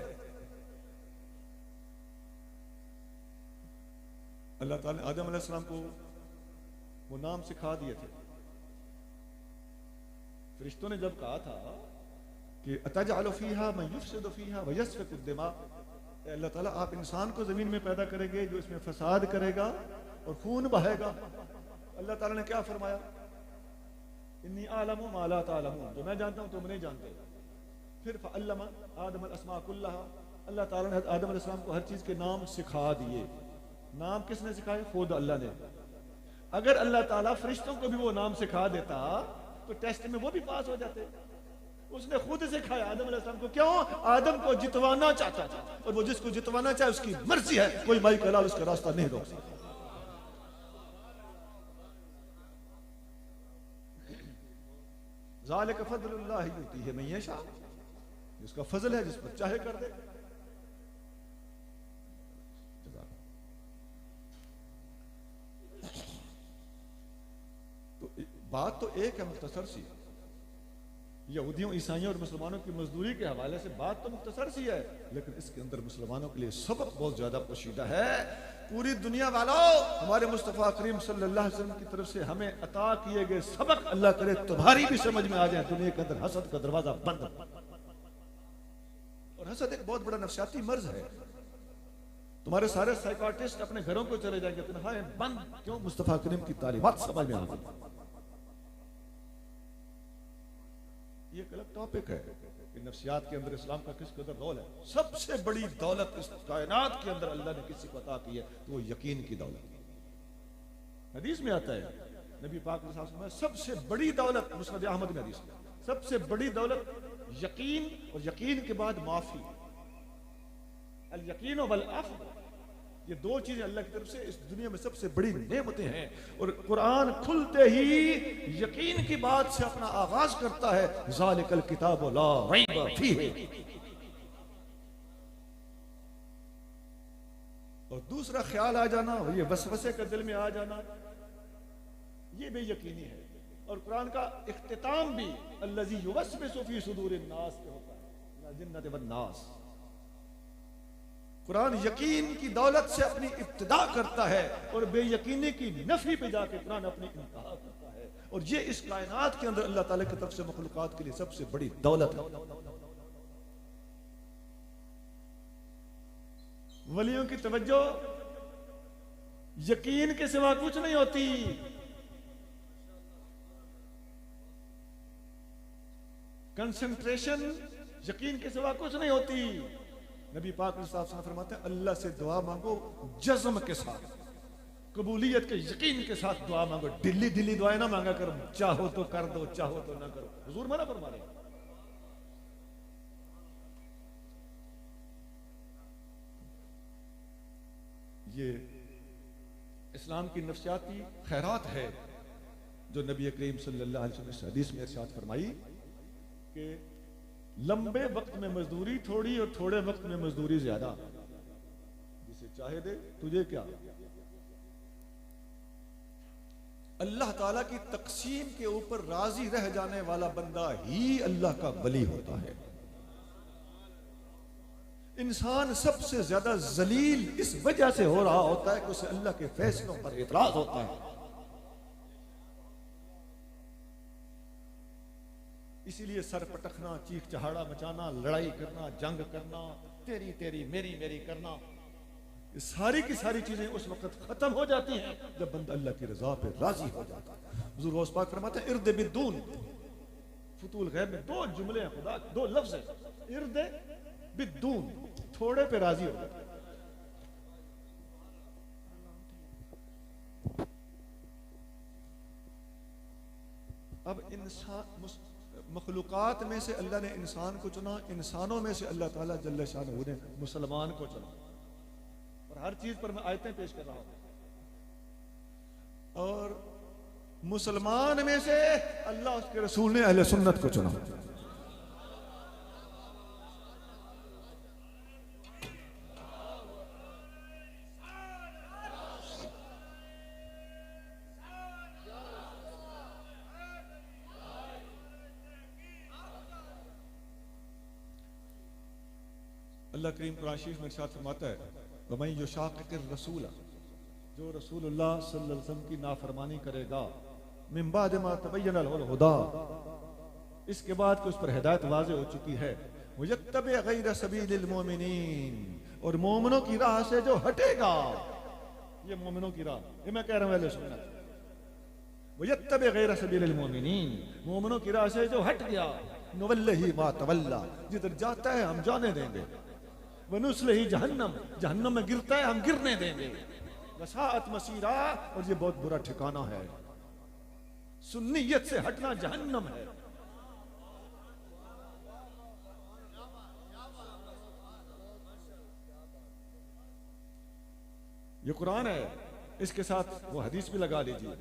अल्लाह ताला ने आदम अलैहिस्सलाम को वो नाम सिखा दिए थे। फरिश्तों ने जब कहा था कि अतजअलु फीहा मन युफ्सिदु फीहा व यस्फिकु दिमा, अल्लाह ताला आप इंसान को जमीन में पैदा करेंगे जो इसमें फसाद करेगा और खून बहेगा। अल्लाह ताला ने क्या फरमाया? इन्नी आलमु मा ला तालमून, जो मैं जानता हूं तुम नहीं जानते। फिर फअल्लमा आदम अल-अस्मा कुल्लहा, अल्लाह ताला ने आदम अलैहिस्सलाम को हर चीज के नाम सिखा दिए। नाम किसने सिखाए? खुद अल्लाह ने। अगर अल्लाह ताला फरिश्तों को भी वो नाम सिखा देता तो टेस्ट में वो भी पास हो जाते। उसने खुद सिखाया आदम अलैहिस्सलाम को। क्यों? आदम को जितवाना चाहता था, और वो जिसको जितवाना चाहे उसकी मर्जी है, कोई माई कलाल उसका रास्ता नहीं रोक सकता। ज़ालिका फ़ज़लुल्लाह युतीहि मन यशा, इसका फजल है जिस पर चाहे कर दे। तो बात तो एक है मुख्तसर सी, यहूदियों ईसाइयों और मुसलमानों की मजदूरी के हवाले से बात तो मुख्तसर सी है, लेकिन इसके अंदर मुसलमानों के लिए सबक बहुत ज्यादा पोशीदा है। पूरी दुनिया वालों, हमारे मुस्तफ़ा करीम सल्लल्लाहु अलैहि वसल्लम की तरफ से हमें अता किए गए सबक अल्लाह करे तुम्हारी भी समझ में आ जाए। दुनिया के अंदर हसद का दरवाजा बंद, और हसद एक बहुत बड़ा नफसियाती मर्ज है। तुम्हारे सारे साइकाट्रिस्ट अपने घरों को चले जाएंगे, तन्हाई बंद। क्यों? मुस्तफ़ा करीम की तालीमात समझ में आ गई। ये एक अलग टॉपिक है कि नफ्सियात के अंदर इस्लाम का किस कदर रोल है। सबसे बड़ी दौलत इस कायनात के अंदर अल्लाह ने किसी को अता की है तो वो यकीन की दौलत। हदीस में आता है, नबी पाक ने फरमाया सबसे बड़ी दौलत, मुस्नद अहमद में हदीस है, सबसे बड़ी दौलत यकीन, और यकीन के बाद माफी। अल यकीन वल अफ़्व, ये दो चीजें अल्लाह की तरफ से इस दुनिया में सबसे बड़ी नेमतें हैं। और कुरान खुलते ही यकीन की बात से अपना आगाज करता है, ज़ालिकल किताबु ला रैब फीह। और दूसरा ख्याल आ जाना, ये वसवसे का दिल में आ जाना, ये बेयकीनी है। और कुरान का इख्तिताम भी अल्लज़ी युवस्विसु फी सुदूरिन नास पे होता है, मिनल जिन्नति वन नास। कुरान यकीन की दौलत से अपनी इब्तिदा करता है और बेयकीनी की नफी पे जाके कुरान अपनी इंतहा करता है। और ये इस कायनात के अंदर अल्लाह ताला की तरफ से मखलूकात के लिए सबसे बड़ी दौलत है। वलियों की तवज्जो यकीन के सिवा कुछ नहीं होती। कंसंट्रेशन यकीन के सिवा कुछ नहीं होती। नबी पाक फरमाते हैं, अल्लाह से दुआ मांगो जज्म के साथ, कबूलियत के यकीन के साथ दुआ मांगो। ढिल्ली ढिल्ली दुआएं ना मांगा करो, चाहो तो कर दो, चाहो तो ना करो। हुजूर मना फरमा रहे हैं। ये इस्लाम की नफ्सियाती खैरात है जो नबी करीम सल्लल्लाहु अलैहि वसल्लम ने हदीस में इरशाद फरमाई कि लंबे वक्त में मजदूरी थोड़ी और थोड़े वक्त में मजदूरी ज्यादा, जिसे चाहे दे, तुझे क्या। अल्लाह ताला की तकसीम के ऊपर राजी रह जाने वाला बंदा ही अल्लाह का वली होता है। इंसान सबसे ज्यादा जलील इस वजह से हो रहा होता है कि उसे अल्लाह के फैसलों पर इतराज होता है। इसीलिए सर पटकना, चीख चहाड़ा मचाना, लड़ाई करना, जंग करना, तेरी तेरी मेरी मेरी करना, ये सारी की सारी चीजें उस वक्त खत्म हो जाती हैं जब बंदा अल्लाह की रजा पे राजी हो जाता है। हुजूर गौस पाक फरमाते हैं, इर्द बिद्दून फतूल गैब में 2 जुमले हैं खुदा, 2 लफ्ज है, इर्दे बिद्दून, थोड़े पे राजी हो गया। अब इंसान मखलूकात में से अल्लाह ने इंसान को चुना, इंसानों में से अल्लाह ताला जल्ल शानहू ने मुसलमान को चुना। और हर चीज पर मैं आयतें पेश कर रहा हूं। और मुसलमान में से अल्लाह उसके रसूल ने अहले सुन्नत को चुना। अल्लाह करीम कुरान शरीफ में इरशाद फरमाता है, वमन युशाक़िक़िर रसूल, जो रसूलुल्लाह सल्लल्लाहु अलैहि वसल्लम की नाफरमानी करेगा, मिन बाद मा तबय्यन लहुल हुदा, इसके बाद कि उस पर हिदायत वाज़ेह हो चुकी है, वयत्तबि गैर सबीलिल मोमिनीन, और मोमिनों की राह से जो हटेगा, ये मोमिनों की राह, ये मैं कह रहा हूं अहले सुन्नत, वयत्तबि गैर सबीलिल मोमिनीन, मोमिनों की राह से जो हट गया, नुवल्लिही मा तवल्ला, जिधर जाता है हम जाने देंगे, वनुस्लिही जहन्नम, जहन्नम में गिरता है हम गिरने देंगे, वसाअत मसीरा, और ये बहुत बुरा ठिकाना है। सुन्नियत से हटना जहन्नम है। ये कुरान है, इसके साथ वो हदीस भी लगा लीजिए।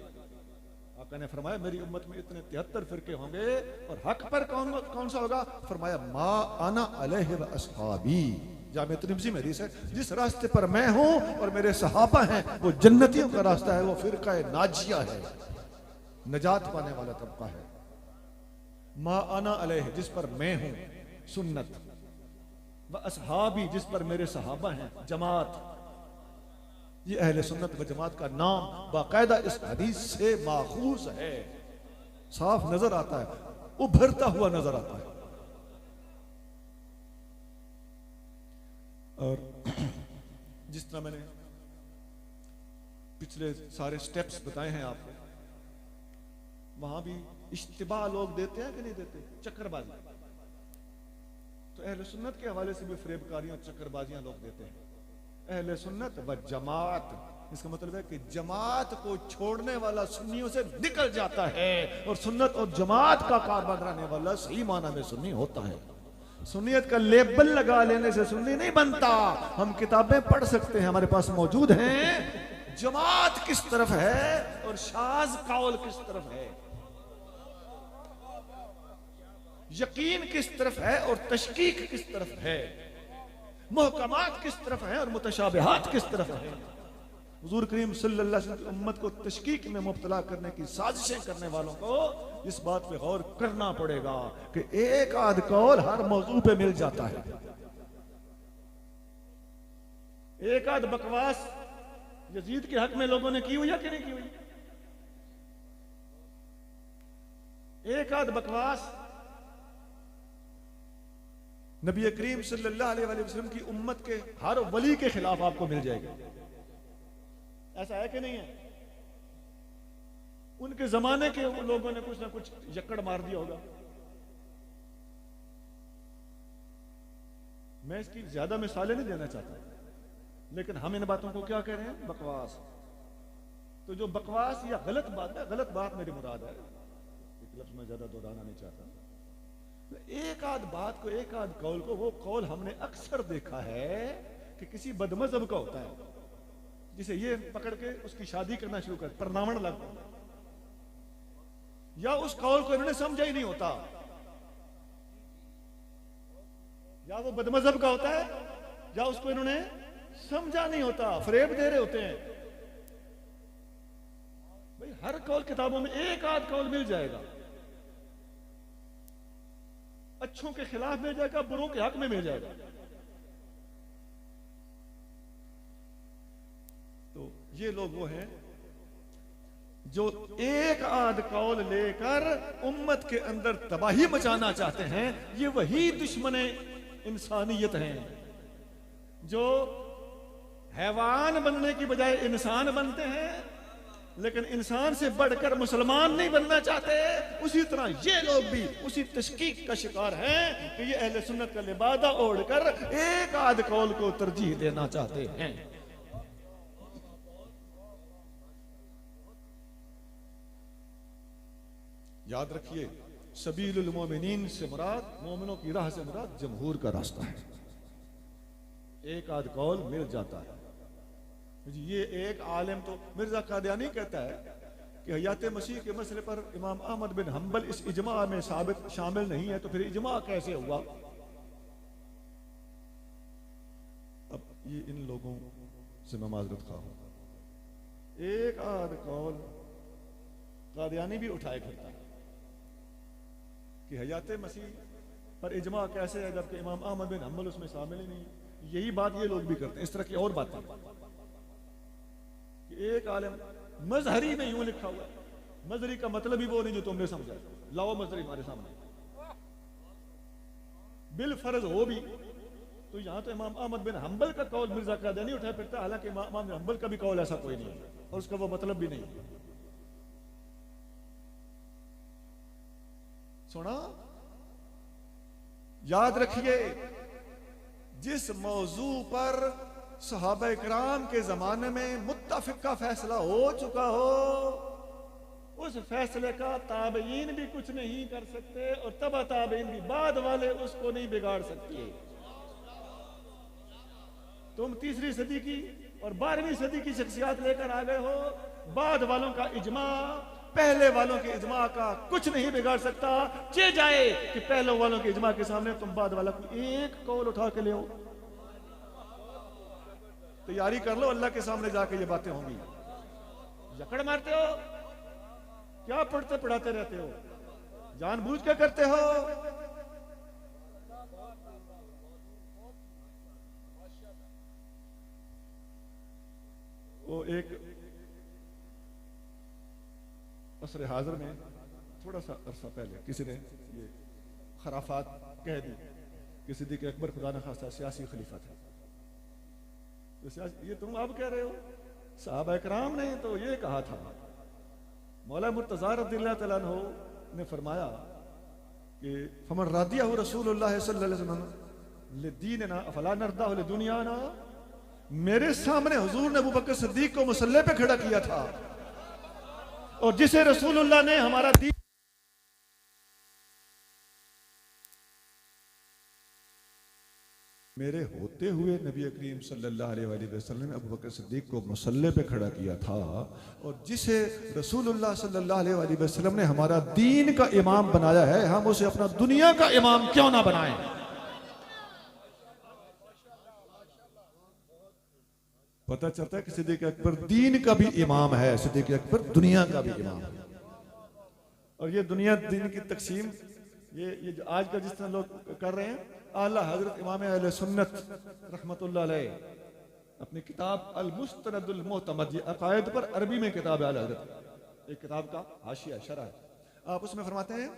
आका ने फरमाया मेरी उम्मत में इतने 73 फिरके होंगे, और हक पर कौन सा होगा? फरमाया मा आना अलैहि व अस्हाबी, जामे तिरमिज़ी में हदीस है, जिस रास्ते पर मैं हूं और मेरे सहाबा हैं वो जन्नतियों का रास्ता है, वो फिरका नाजिया है, नजात पाने वाला तबका है। मा आना अलैहि, जिस पर मैं हूं, सुन्नत, व अस्हाबी, जिस पर मेरे सहाबा हैं, जमात। ये अहले सुन्नत व जमात का नाम बाकायदा इस हदीस से माखूज है, साफ नजर आता है, उभरता हुआ नजर आता है। और जिस तरह मैंने पिछले सारे स्टेप्स बताए हैं आपको, वहां भी इश्तिबा लोग देते हैं कि नहीं देते, चक्करबाजी। तो अहले सुन्नत के हवाले से भी फरेबकारियां, चक्करबाजियां लोग देते हैं। अहले सुन्नत व जमात, इसका मतलब है कि जमात को छोड़ने वाला सुन्नियों से निकल जाता है, और सुन्नत और जमात का कारबान रहने वाला सही माना में सुन्नी होता है। सुन्नियत का लेबल लगा लेने से सुन्नी नहीं बनता। हम किताबें पढ़ सकते हैं, हमारे पास मौजूद हैं, जमात किस तरफ है और शाज कौल किस तरफ है, यकीन किस तरफ है और तशकीक किस तरफ है, मुहकमात किस तरफ है और मुतशाबिहात किस तरफ है। हुजूर करीम सल्लल्लाहु अलैहि वसल्लम उम्मत को तशकीक में मुब्तला करने की साजिशें करने वालों को इस बात पे गौर करना पड़ेगा कि एक आध कौल हर मौजू पे मिल जाता है। एक आध बकवास यजीद के हक में लोगों ने की हुई है कि नहीं की हुई? एक आध बकवास नबी करीम सल्लल्लाहु अलैहि वसल्लम की उम्मत के हर वली के खिलाफ आपको मिल जाएगा। ऐसा है कि नहीं है? उनके जमाने के लोगों ने कुछ ना कुछ यक्कड़ मार दिया होगा। मैं इसकी ज्यादा मिसालें नहीं देना चाहता, लेकिन हम इन बातों को क्या कह रहे हैं? बकवास। तो जो बकवास या गलत बात है, गलत बात मेरी मुराद है, एक लफ्ज में ज्यादा दोहराना नहीं चाहता। एक आध बात को, एक आध कौल को, वो कौल हमने अक्सर देखा है कि किसी बदमज़हब का होता है, जिसे ये पकड़ के उसकी शादी करना शुरू कर, परनावण लग, या उस कौल को इन्होंने समझा ही नहीं होता, या वो बदमज़हब का होता है, या उसको इन्होंने समझा नहीं होता, फरेब दे रहे होते हैं। भाई हर कौल किताबों में एक आध कौल मिल जाएगा, अच्छों के खिलाफ मिल जाएगा, बुरों के हक में मिल जाएगा। तो ये लोग वो हैं जो एक आध कौल लेकर उम्मत के अंदर तबाही मचाना चाहते हैं। ये वही दुश्मने इंसानियत हैं जो हैवान बनने की बजाय इंसान बनते हैं, लेकिन इंसान से बढ़कर मुसलमान नहीं बनना चाहते। उसी तरह ये लोग भी उसी तशकीक का शिकार हैं कि ये अहले सुन्नत का लिबादा ओढ़कर एक आध कौल को तरजीह देना चाहते हैं। याद रखिए, सबीलुल मोमिनीन से मुराद, मोमिनों की राह से मुराद जमहूर का रास्ता है। एक आध कौल मिल जाता है। ये एक आलिम तो मिर्जा कादियानी कहता है कि हयात मसीह के मसले पर इमाम अहमद बिन हम्बल इस इजमा में साबित शामिल नहीं है, तो फिर इजमा कैसे हुआ? अब ये इन लोगों से मैं माजरत खा हूं, एक आध कौल कादियानी भी उठाए करता है कि हयात मसीह पर इजमा कैसे है, जबकि इमाम अहमद बिन हम्बल उसमें शामिल ही नहीं है। यही बात ये लोग भी करते हैं। इस तरह की और बातें कि एक आलिम मजहरी में यूं लिखा हुआ है, मजहरी का मतलब ही वो नहीं जो तुमने समझा। लाओ मजहरी हमारे सामने, बिल फर्ज हो भी तो यहां तो इमाम अहमद बिन हम्बल का कौल मिर्जा कादियानी उठाया फिरता, हालांकि इमाम बिन हम्बल का भी कौल ऐसा कोई नहीं है और उसका वो मतलब भी नहीं है। सुना? याद रखिए, जिस मौजू पर सहाबा इकराम के जमाने में मुत्तफिक का फैसला हो चुका हो, उस फैसले का ताबईन भी कुछ नहीं कर सकते और तबा ताबईन भी बाद वाले उसको नहीं बिगाड़ सकते। तुम 3री सदी की और 12वीं सदी की शख्सियात लेकर आ गए हो, बाद वालों का इजमा पहले वालों के इजमा का कुछ नहीं बिगाड़ सकता। चे जाए कि पहले वालों के इजमा के सामने तुम बाद वाला को एक कौल उठा के ले आओ। तैयारी कर लो, अल्लाह के सामने जाके ये बातें होंगी। जकड़ मारते हो, क्या पढ़ते पढ़ाते रहते हो, जानबूझ के करते हो। वो एक असर हाजिर में थोड़ा सा अरसा पहले किसी ने ये खराफात कह दी कि सिद्दीक़ अकबर खुदा न खास्ता सियासी खलीफा था। तो ये तुम अब कह रहे हो, सहाबा इकराम ने तो ये कहा था। मौला मुर्तज़ा रज़ियल्लाहु तआला अन्हु ने फरमाया कि फमन रादियहु रसूलुल्लाह सल्लल्लाहु अलैहि वसल्लम लिदीनना अफला नरदाहु लिदुनियाना। मेरे सामने हुजूर ने अबू बकर सिद्दीक को मुसल्ले पे खड़ा किया था, और जिसे रसूलुल्लाह ने हमारा दीन मेरे होते हुए नबी करीम सल्लल्लाहु अलैहि वसल्लम ने अबू बकर सिद्दीक को मुसल्ले पे खड़ा किया था, और जिसे रसूलुल्लाह सल्लल्लाहु अलैहि वसल्लम ने हमारा दीन का इमाम बनाया है, हम उसे अपना दुनिया का इमाम क्यों ना बनाएं। पता चलता है कि सिद्दीक़ अकबर दीन का भी इमाम है, सिद्दीक़ अकबर दुनिया का भी इमाम है। और ये दुनिया दीन की तकसीम ये जो आज का जिस तरह लोग कर रहे हैं, आला हजरत इमाम अहले सुन्नत रहमतुल्लाह अलैह अपनी किताब अल मुस्तनदुल मुअतमद, ये अकायद पर अरबी में किताब है आला हजरत, एक किताब का हाशिया शरह है। आप उसमें फरमाते हैं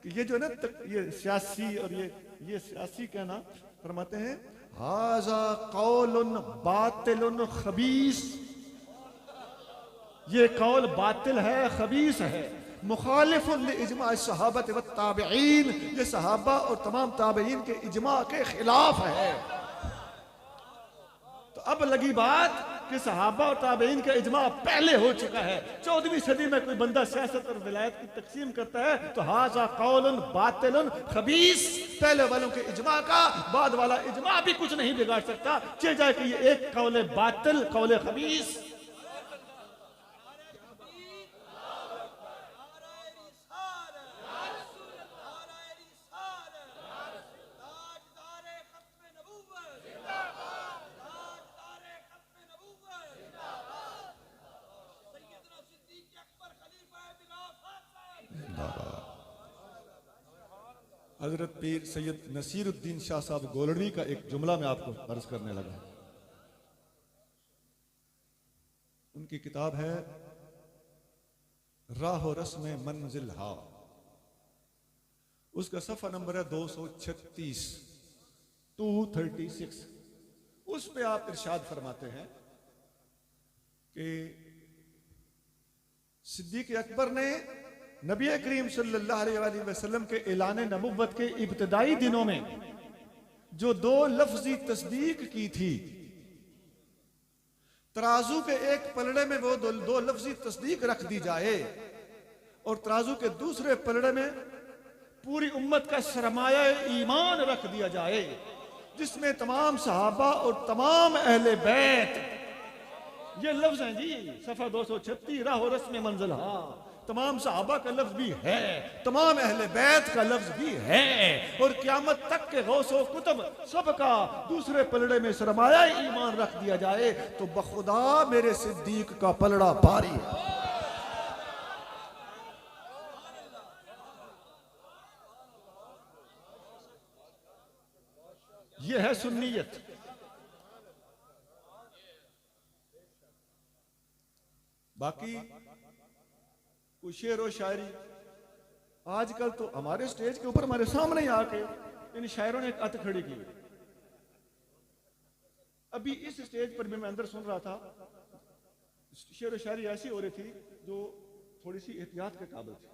कि ये जो है ना ये सियासी और ये सियासी कहना, फरमाते हैं हाजा कौलुन बातिलुन खबीस, ये कौल बातिल है, खबीस है। मुखालिफुन लिइज्मा सहाबत व ताबईन, ये सहाबा और तमाम ताबईन के इज्मा के खिलाफ है। तो अब लगी बात कि सहाबा और ताबईन का इज्मा पहले हो चुका है। 14वीं सदी में कोई बंदा सियासत और विलायत की तकसीम करता है तो हाजा कौलुन बातिलुन खबीस, पहले वालों के इज्मा का बाद वाला इज्मा भी कुछ नहीं बिगाड़ सकता। चे जाए कि ये एक कौले बातिल, कौले खबीस। हजरत पीर सैयद नसीरुद्दीन शाह साहब गोलड़ी का एक जुमला मैं आपको अर्ज करने लगा। उनकी किताब है राह रस्म मंजिल हा, उसका सफ़ा नंबर है 236, 236। उस पे आप इरशाद फरमाते हैं कि सिद्दीक अकबर ने नबी करीम सल्लल्लाहु अलैहि वसल्लम के ऐलान नबुव्वत के इब्तदाई दिनों में जो 2 लफ्जी तस्दीक की थी, तराजू के एक पलड़े में वो 2 लफ्जी तस्दीक रख दी जाए और तराजू के दूसरे पलड़े में पूरी उम्मत का सरमाया ईमान रख दिया जाए, जिसमें तमाम सहाबा और तमाम अहले बैत, ये लफ्ज हैं जी, सफा 236, राह रस्म मंजिल, हाँ, तमाम सहाबा का लफ्ज भी है, तमाम अहले बैत का लफ्ज भी है, और क़यामत तक के गौसो कुतुब सबका दूसरे पलड़े में सरमाया ईमान रख दिया जाए, तो बखुदा मेरे सिद्दीक का पलड़ा भारी है। यह है सुन्नियत। बाकी कोई शेर और शायरी आजकल तो हमारे स्टेज के ऊपर हमारे सामने ही आके इन शायरों ने एक अत खड़ी की। अभी इस स्टेज पर भी मैं अंदर सुन रहा था, शेर और शायरी ऐसी हो रही थी जो थोड़ी सी एहतियात के काबिल थी,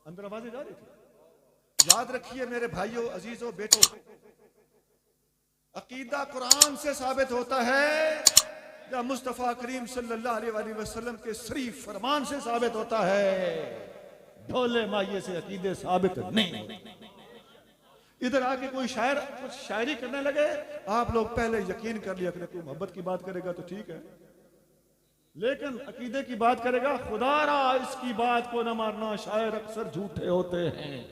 अंदर आवाजें जा रही थी। याद रखिए मेरे भाइयों, अजीजों, बेटों, अकीदा कुरान से साबित होता है या मुस्तफा करीम सल्लल्लाहु अलैहि वसल्लम के शरीफ फरमान से साबित होता है। ढोले माये से अकीदे साबित नहीं होते। इधर आके कोई शायर कुछ शायरी करने लगे, आप लोग पहले यकीन कर लिया, कोई मोहब्बत की बात करेगा तो ठीक है, लेकिन अकीदे की बात करेगा, खुदारा इसकी बात को न मारना, शायर अक्सर झूठे होते हैं।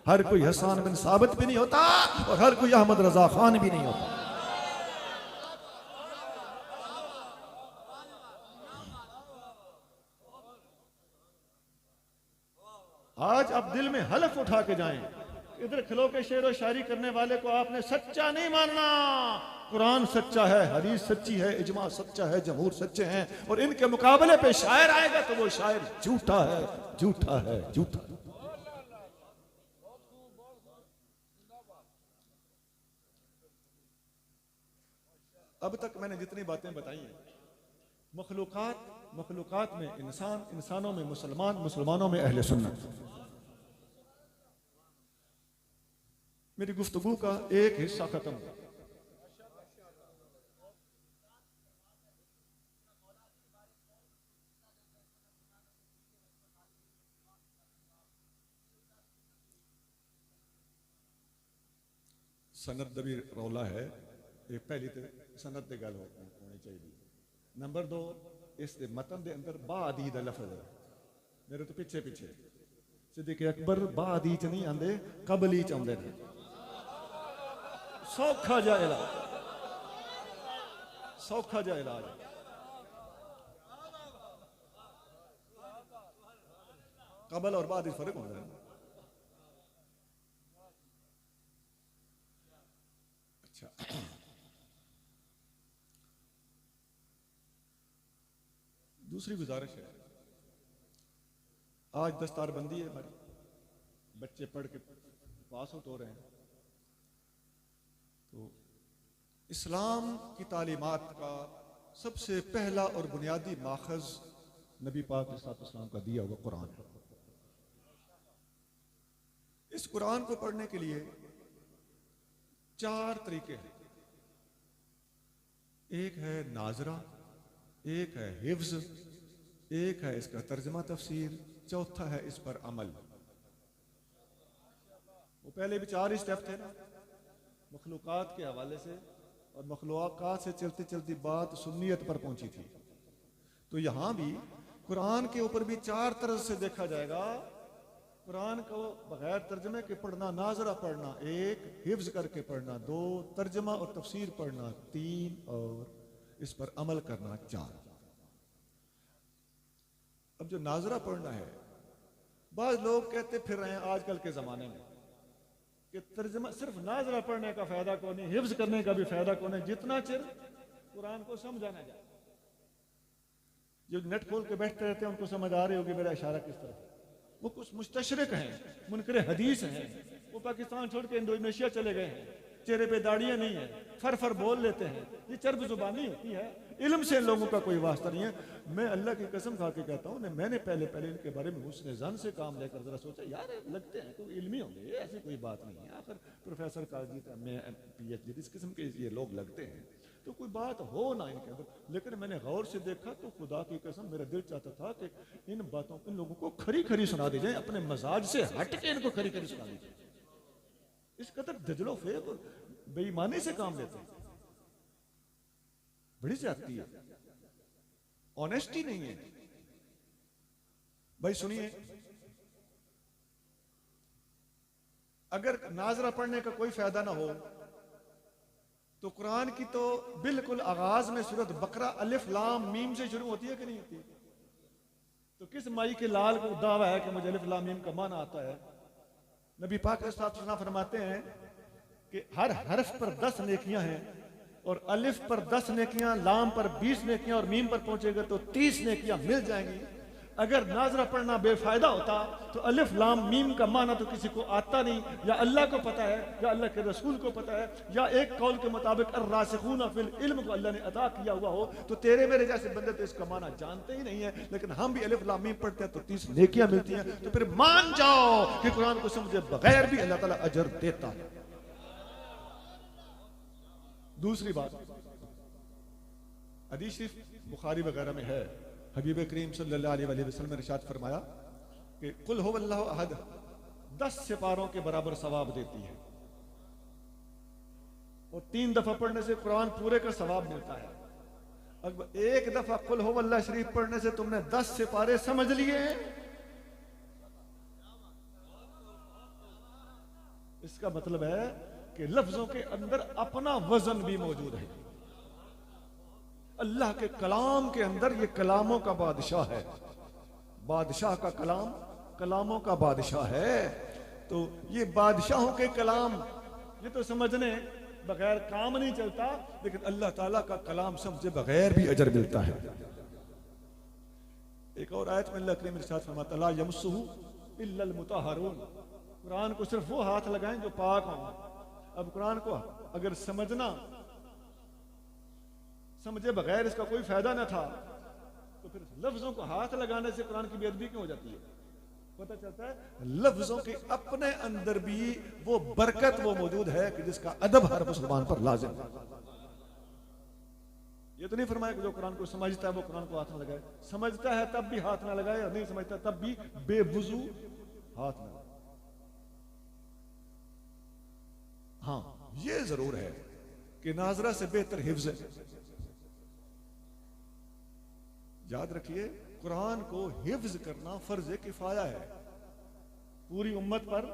हर कोई हसन बिन साबित भी नहीं होता और हर कोई अहमद रजा खान भी नहीं होता। आज अब दिल में हलफ उठा के जाएं, इधर खिलो के शेर और शायरी करने वाले को आपने सच्चा नहीं मानना। कुरान सच्चा है, हदीस सच्ची है, इजमा सच्चा है, जमहूर सच्चे हैं, और इनके मुकाबले पे शायर आएगा तो वो शायर झूठा है, झूठा है, झूठा। अब तक मैंने जितनी बातें बताई हैं, मखलूकात में इंसान, इंसानों में मुसलमान, मुसलमानों में अहले सुन्नत। मेरी गुफ्तगू का एक हिस्सा खत्म हुआ। सनद दा भी रौला है, एक पहली तो सनद की गल होनी चाहिए। नंबर 2, इस मतन के अंदर बादी का लफज है, मेरे तो पिछे पिछे सिद्दीक अकबर बादी च नहीं आते, कबली च आते हैं। सौखा जा इलाज, सौखा जा इलाज। कबल और बादी फर्क होता है। अच्छा, दूसरी गुजारिश है, आज दस्तारबंदी है हमारी, बच्चे पढ़ के पास आउट हो रहे हैं, तो इस्लाम की तालीमात का सबसे पहला और बुनियादी माखज नबी पाक इस्लाम का दिया हुआ कुरान है। इस कुरान को पढ़ने के लिए 4 तरीके हैं। एक है नाजरा, एक है हिफ्ज, एक है इसका तर्जमा तफसीर, चौथा है इस पर अमल। वो पहले भी 4 ही स्टेप थे ना, मखलूकात के हवाले से, और मखलूकात से चलती चलती बात सुन्नियत पर पहुंची थी। तो यहां भी कुरान के ऊपर भी 4 तरह से देखा जाएगा। कुरान को बगैर तर्जमे के पढ़ना, नाजरा पढ़ना 1, हिफ्ज करके पढ़ना 2, तर्जमा और तफसीर पढ़ना 3, और इस पर अमल करना 4। अब जो नाजरा पढ़ना है, बाज लोग कहते फिर रहे हैं आजकल के जमाने में कि तर्जमा सिर्फ नाजरा पढ़ने का फायदा कौन है, हिफ्ज करने का भी फायदा कौन है, जितना चिर कुरान को समझाना जाए। जो नेट खोल के बैठते रहते हैं उनको समझ आ रही होगी मेरा इशारा किस तरफ। वो कुछ मुस्तशरिक हैं, मुनकरे हदीस हैं, वो पाकिस्तान छोड़ के इंडोनेशिया चले गए हैं, चेहरे पे दाढ़ियां नहीं है, फर फर बोल लेते हैं, ये चर्ब जुबानी होती है। इल्म से लोगों का कोई वास्ता नहीं है। मैं अल्लाह की कसम खा के कहता हूँ, मैंने पहले इनके बारे में हुस्न ज़न से काम लेकर जरा सोचा, यार लगते हैं कोई इल्मी होंगे, ऐसी कोई बात नहीं है, आखिर प्रोफेसर काजी में PhD इस किस्म के ये लोग लगते हैं, तो कोई बात हो ना इनके अंदर। लेकिन मैंने गौर से देखा तो खुदा की कसम मेरा दिल चाहता था कि इन बातों इन लोगों को खरी खरी सुना दी जाए, अपने मजाज से हट के इनको खरी खरी सुना दी जाए। इस कदर दजलो फेब और बेईमानी से काम लेते हैं, बड़ी ज्यादती है, ऑनेस्टी नहीं है। भाई सुनिए, अगर नाजरा पढ़ने का कोई फायदा ना हो तो कुरान की तो बिल्कुल आगाज में सूरत बकरा अलिफ लाम मीम से शुरू होती है कि नहीं होती? तो किस माई के लाल को दावा है कि मुझे अलिफ लाम मीम का माना आता है? नबी पाक अलैहिस्सलाम फरमाते हैं कि हर हर्फ पर 10 नेकियां हैं, और अलिफ पर 10 नेकियां, लाम पर 20 नेकियां और मीम पर पहुंचेगा तो 30 नेकियां मिल जाएंगी। अगर नाजरा पढ़ना बेफायदा होता तो अलिफ लाम मीम का माना तो किसी को आता नहीं, या अल्लाह को पता है या अल्लाह के रसूल को पता है, या एक कौल के मुताबिक अर्रासिखून फिल इल्म को अल्लाह ने अता किया हुआ हो, तो तेरे मेरे जैसे बंदे तो इसका माना जानते ही नहीं है। लेकिन हम भी अलिफ लाम मीम पढ़ते हैं तो 30 नेकियां मिलती हैं। तो फिर मान जाओ कि कुरान को समझे बगैर भी अल्लाह ताला अजर देता है। दूसरी बात, हदीस शरीफ बुखारी वगैरह में है, हबीब करीम सल्लल्लाहु अलैहि वसल्लम ने इरशाद फरमाया कि कुल हुवल्लाहु अहद 10 सिपारों के बराबर सवाब देती है, और 3 दफा पढ़ने से कुरान पूरे का सवाब मिलता है। अब एक दफा कुल हुवल्लाह शरीफ पढ़ने से तुमने 10 सिपारे समझ लिए हैं, इसका मतलब है कि लफ्जों के अंदर अपना वजन भी मौजूद है। अल्लाह के कलाम के अंदर ये कलामों का बादशाह है, बादशाह का कलाम कलामों का बादशाह है। तो ये बादशाहों के कलाम, ये तो समझने बगैर काम नहीं चलता, लेकिन अल्लाह ताला का कलाम समझे बगैर भी अजर मिलता है। एक और आयत में अल्लाह करीम इरशाद फरमाता है, ला यमस्सुहु इल्लल मुतahharun, कुरान को सिर्फ वो हाथ लगाएं जो पाक हों। अब कुरान को अगर समझे बगैर इसका कोई फायदा ना था, तो फिर लफ्जों को हाथ लगाने से कुरान की बेअदबी क्यों हो जाती है? पता चलता है लफ्जों के अपने अंदर भी वो बरकत वो मौजूद है कि जिसका अदब हर मुसलमान पर लाजिम है। ये तो नहीं फरमाया कि जो कुरान को समझता है वो कुरान को हाथ ना लगाए, समझता है तब भी हाथ ना लगाए, और नहीं समझता तब भी बेवुजू हाथ ना लगाए। हाँ, ये जरूर है कि नाजरा से बेहतर हिफ्ज है। याद रखिए, कुरान को हिफ्ज करना फर्ज किफाया है, पूरी उम्मत पर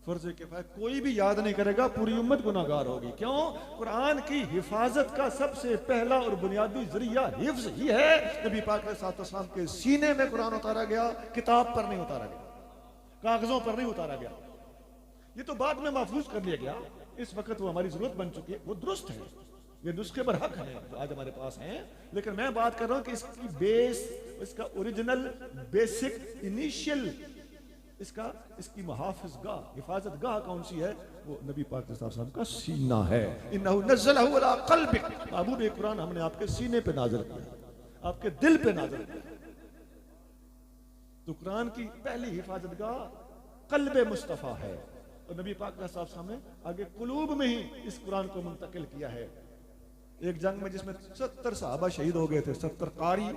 फर्ज किफाया। कोई भी याद नहीं करेगा, पूरी उम्मत गुनाहगार होगी। क्यों? कुरान की हिफाजत का सबसे पहला और बुनियादी जरिया हिफ्ज ही है। नबी पाक अलैहिस्सलाम के सीने में कुरान उतारा गया, किताब पर नहीं उतारा गया, कागजों पर नहीं उतारा गया। ये तो बाद में महफूज कर लिया गया, इस वक्त वो हमारी जरूरत बन चुकी है, वो दुरुस्त है, ये नुस्खे पर हक है जो आज हमारे पास हैं। लेकिन मैं बात कर रहा हूं कि इसकी बेस, इसका ओरिजिनल बेसिक इनिशियल, इसकी मुहाफिजगाह, हिफाजत गाह कौन सी है? वो नबी पाक साहब का सीना है। इन्नहु नज़्ज़लहु अला क़ल्बिक, महबूब कुरान हमने आपके सीने पे नाज़िल किया, आपके दिल पे नाज़िल किया। तो कुरान की पहली हिफाजत गाह क़ल्ब मुस्तफ़ा है, और नबी पाक साहब ने आगे कुलूब में ही इस कुरान को मुंतकिल किया है। एक जंग में जिसमें 70 सहाबा शहीद हो गए थे, 70 कारी,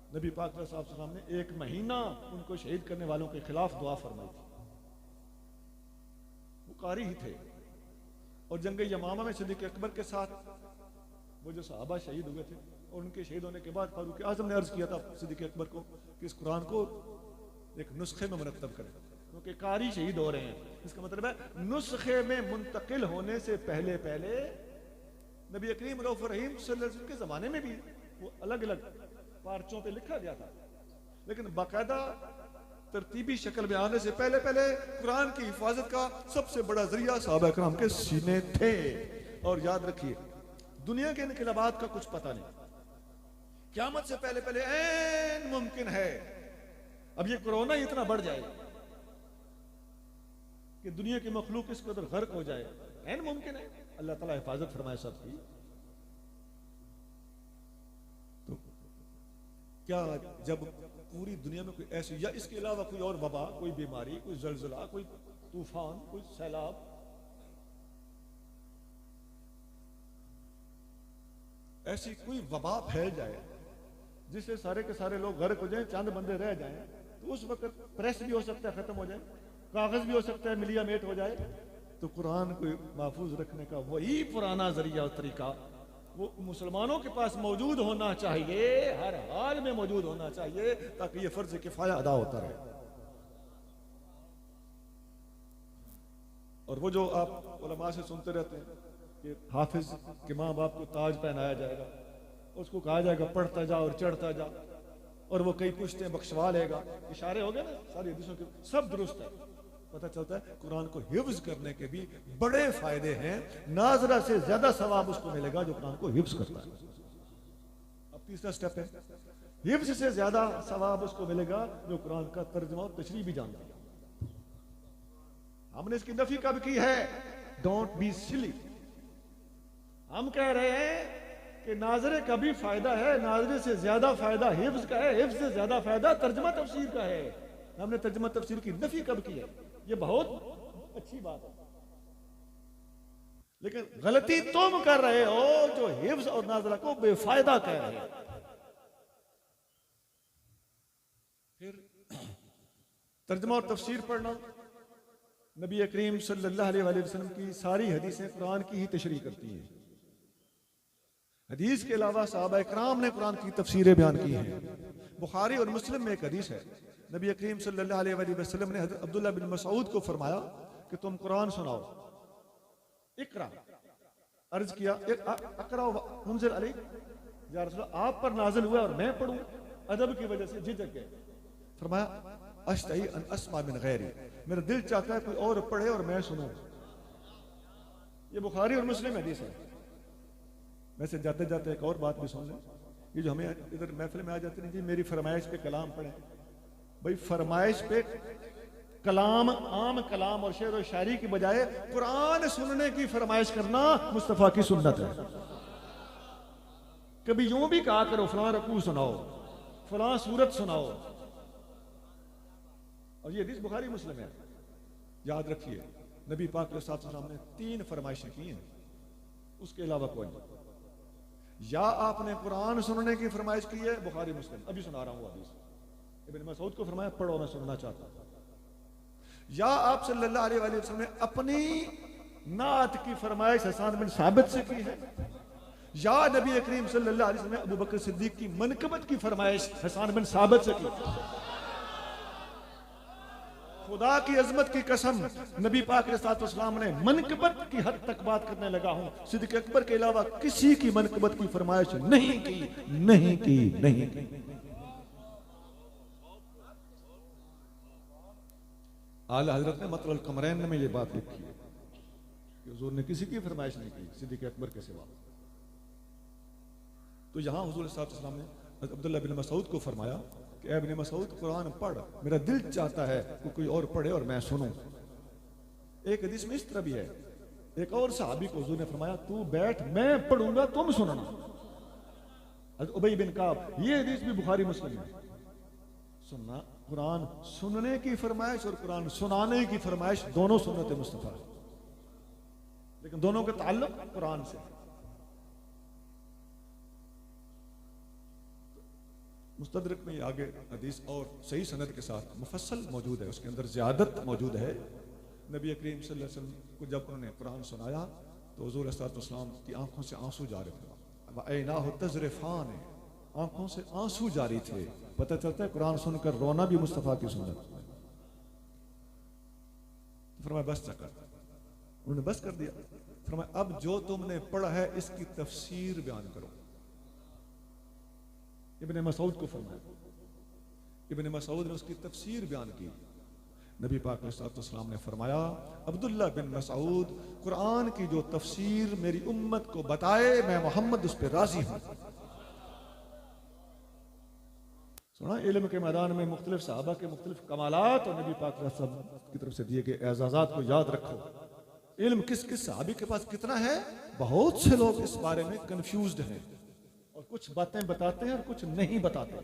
नबी पाक साहब ने 1 महीना उनको शहीद करने वालों के खिलाफ दुआ फरमाई थी। वो कारी ही थे। और जंग यमामा में सिद्दीक़ अकबर के साथ वो जो सहाबा शहीद हुए थे, और उनके शहीद होने के बाद फारूक आजम ने अर्ज किया था सिद्दीक़ अकबर को कि इस कुरान को एक नुस्खे में मुरत्तब करें, क्योंकि कारी शहीद हो रहे हैं। इसका मतलब है नुस्खे में मुंतकिल होने से पहले नबी करीम रऊफ़ रहीम सल्लल्लाहु अलैहि वसल्लम के जमाने में भी वो अलग अलग पार्चों पे लिखा गया था, लेकिन बाकायदा तरतीबी शक्ल में आने से पहले कुरान की हिफाजत का सबसे बड़ा जरिया सहाबा किराम के सीने थे। और याद रखिए, दुनिया के इनकलाबात का कुछ पता नहीं, क़यामत से पहले ऐन मुमकिन है अब ये कोरोना इतना बढ़ जाए कि दुनिया की मखलूक इस कदर गर्क हो जाए, ऐन मुमकिन है। अल्लाह ताला हिफाजत फरमाए सबकी। तो क्या जब पूरी दुनिया में कोई ऐसी या इसके अलावा कोई और वबा, कोई बीमारी, कोई जलजला, कोई तूफान, कोई सैलाब, ऐसी कोई वबा फैल जाए जिससे सारे के सारे लोग गर्क हो जाएं, चंद बंदे रह जाएं, तो उस वक्त प्रेस भी हो सकता है खत्म हो जाए, कागज भी हो सकता है मिलिया मेट हो जाए, तो कुरान को महफूज रखने का वही पुराना जरिया और तरीका वो मुसलमानों के पास मौजूद होना चाहिए, हर हाल में मौजूद होना चाहिए, ताकि ये फर्ज किफाया अदा होता रहे। और वो जो आप उलमा से सुनते रहते हैं कि हाफिज के माँ बाप को ताज पहनाया जाएगा, उसको कहा जाएगा पढ़ता जा और चढ़ता जा, और वो कई पुश्तें बख्शवा लेगा, इशारे हो गए ना सारी हदीसों के, सब दुरुस्त है। पता चलता है कुरान को हिफ्ज करने के भी बड़े फायदे हैं। नाजरा से ज्यादा सवाब उसको मिलेगा जो कुरान को हिफ्ज करता है। अब तीसरा स्टेप है, हिफ्ज से ज्यादा सवाब उसको मिलेगा जो कुरान का तर्जुमा और तशरीह भी जानता है। हमने इसकी नफी कब की है? Don't be silly. हम कह रहे हैं कि नाजरे का भी फायदा है, नाजरे से ज्यादा फायदा हिफ्ज का है, हिफ्ज से ज्यादा फायदा तर्जुमा तफसीर का है। हमने तर्जुमा तफसीर की नफी कब की है? ये बहुत अच्छी बात है, लेकिन गलती तुम कर रहे हो जो हिफ्ज और नाजरा को बेफायदा कह रहे हो। फिर तर्जुमा और तफसीर पढ़ना, नबी करीम सल्लल्लाहु अलैहि वसल्लम की सारी हदीसें कुरान की ही तशरीह करती हैं। हदीस के अलावा सहाबा इकराम ने कुरान की तफसीरें बयान की हैं। बुखारी और मुस्लिम में एक हदीस है, नबी करीम सल्लल्लाहु अलैहि वसल्लम ने हज़रत अब्दुल्लाह बिन मसऊद को फरमाया कि तुम कुरान सुनाओ। इकरा, अर्ज किया अकरा मुनज़िल अलैक, या रसूल आप पर नाज़िल हुआ और मैं पढ़ूं? अदब की वजह से झिझक गए। फरमाया अश्तही अन अस्मा मिन गैरी, मेरा दिल चाहता है कोई और पढ़े और मैं सुनूं। ये बुखारी और मुस्लिम हदीस है। वैसे जाते जाते एक और बात भी सुन लें, ये जो हमें इधर महफिल में आ जाते नहीं जी मेरी फरमाइश पे कलाम पढ़े, भाई फरमाइश पे कलाम, आम कलाम और शेर और शायरी की बजाय कुरान सुनने की फरमाइश करना मुस्तफा की सुन्नत है। कभी यूं भी कहा करो फलां रकू सुनाओ, फलां सूरत सुनाओ, और ये हदीस बुखारी मुस्लिम है। याद रखिए नबी पाक ने 3 फरमाइशें की हैं, उसके अलावा कोई नहीं। या आपने कुरान सुनने की फरमाइश की है, बुखारी मुस्लिम, अभी सुना रहा हूं हदीस, इब्न मसऊद को फरमाया पढ़ो मैं सुनना चाहता हूं। या आप सल्लल्लाहु अलैहि वसल्लम ने अपनी नात की फरमाइश हसन बिन साबित से की है, या नबी करीम सल्लल्लाहु अलैहि वसल्लम ने अबू बकर सिद्दीक की मनकबत की फरमाइश हसन बिन साबित से की। खुदा की अजमत की कसम, नबी पाक अलैहिस्सलाम ने मनकबत की हद तक बात करने लगा हूं, सिद्दीक अकबर के अलावा किसी की मनकबत की फरमाइश नहीं की, नहीं की, नहीं की। आला हजरत ने मतल कमरैन में ये बात लिखी है कि हुजूर ने किसी की फरमाइश नहीं की सिद्दीक अकबर के सिवा। तो यहां हुजूर सल्लल्लाहु अलैहि वसल्लम ने अब्दुल्लाह बिन मसऊद को फरमाया कि ऐ इब्न मसऊद कुरान पढ़, मेरा दिल चाहता है कि कोई और पढ़े और मैं सुनूं। एक हदीस में इस तरह भी है, एक और सहाबी को हुजूर ने फरमाया तू बैठ मैं पढ़ूंगा तुम सुनना। उबई बिन काब, ये हदीस भी बुखारी मुस्लिम है। सुनना, कुरान सुनने की फरमाइश और कुरान सुनाने की फरमाइश दोनों सुन्नत मुस्तफा, लेकिन दोनों का ताल्लुक कुरान से। मुस्तदरक में आगे हदीस और सही सनद के साथ मुफस्सल मौजूद है, उसके अंदर ज़ियादत मौजूद है। नबी करीम सल्लल्लाहु अलैहि वसल्लम को जब उन्होंने कुरान सुनाया तो हुजूर सल्लल्लाहु अलैहि वसल्लम की आंखों से आंसू जा रहे थे, ऐनाहु तज़रिफ़ान, आंखों से आंसू जारी थे। पता चलता है कुरान सुनकर रोना भी मुस्तफा की सुन्नत। फरमाया बस कर, उन्होंने बस कर दिया। फरमाया अब जो तुमने पढ़ा है इसकी तफसीर बयान करो। इब्न मसऊद को फरमाया, इब्न मसऊद ने उसकी तफसीर बयान की। नबी पाक अलैहिस्सलाम ने फरमाया अब्दुल्ला बिन मसऊद कुरान की जो तफसीर मेरी उम्मत को बताए मैं मोहम्मद उस पर राजी हूं। सुना, इल्म के मैदान में मुख्तलिफ सहाबा के मुख्तलिफ कमालात और नबी पाक की तरफ से दिए गए एजाजात को याद रखो। इल्म किस किस सहाबी के पास कितना है, बहुत से लोग इस बारे में कंफ्यूज्ड हैं और कुछ बातें बताते हैं और कुछ नहीं बताते।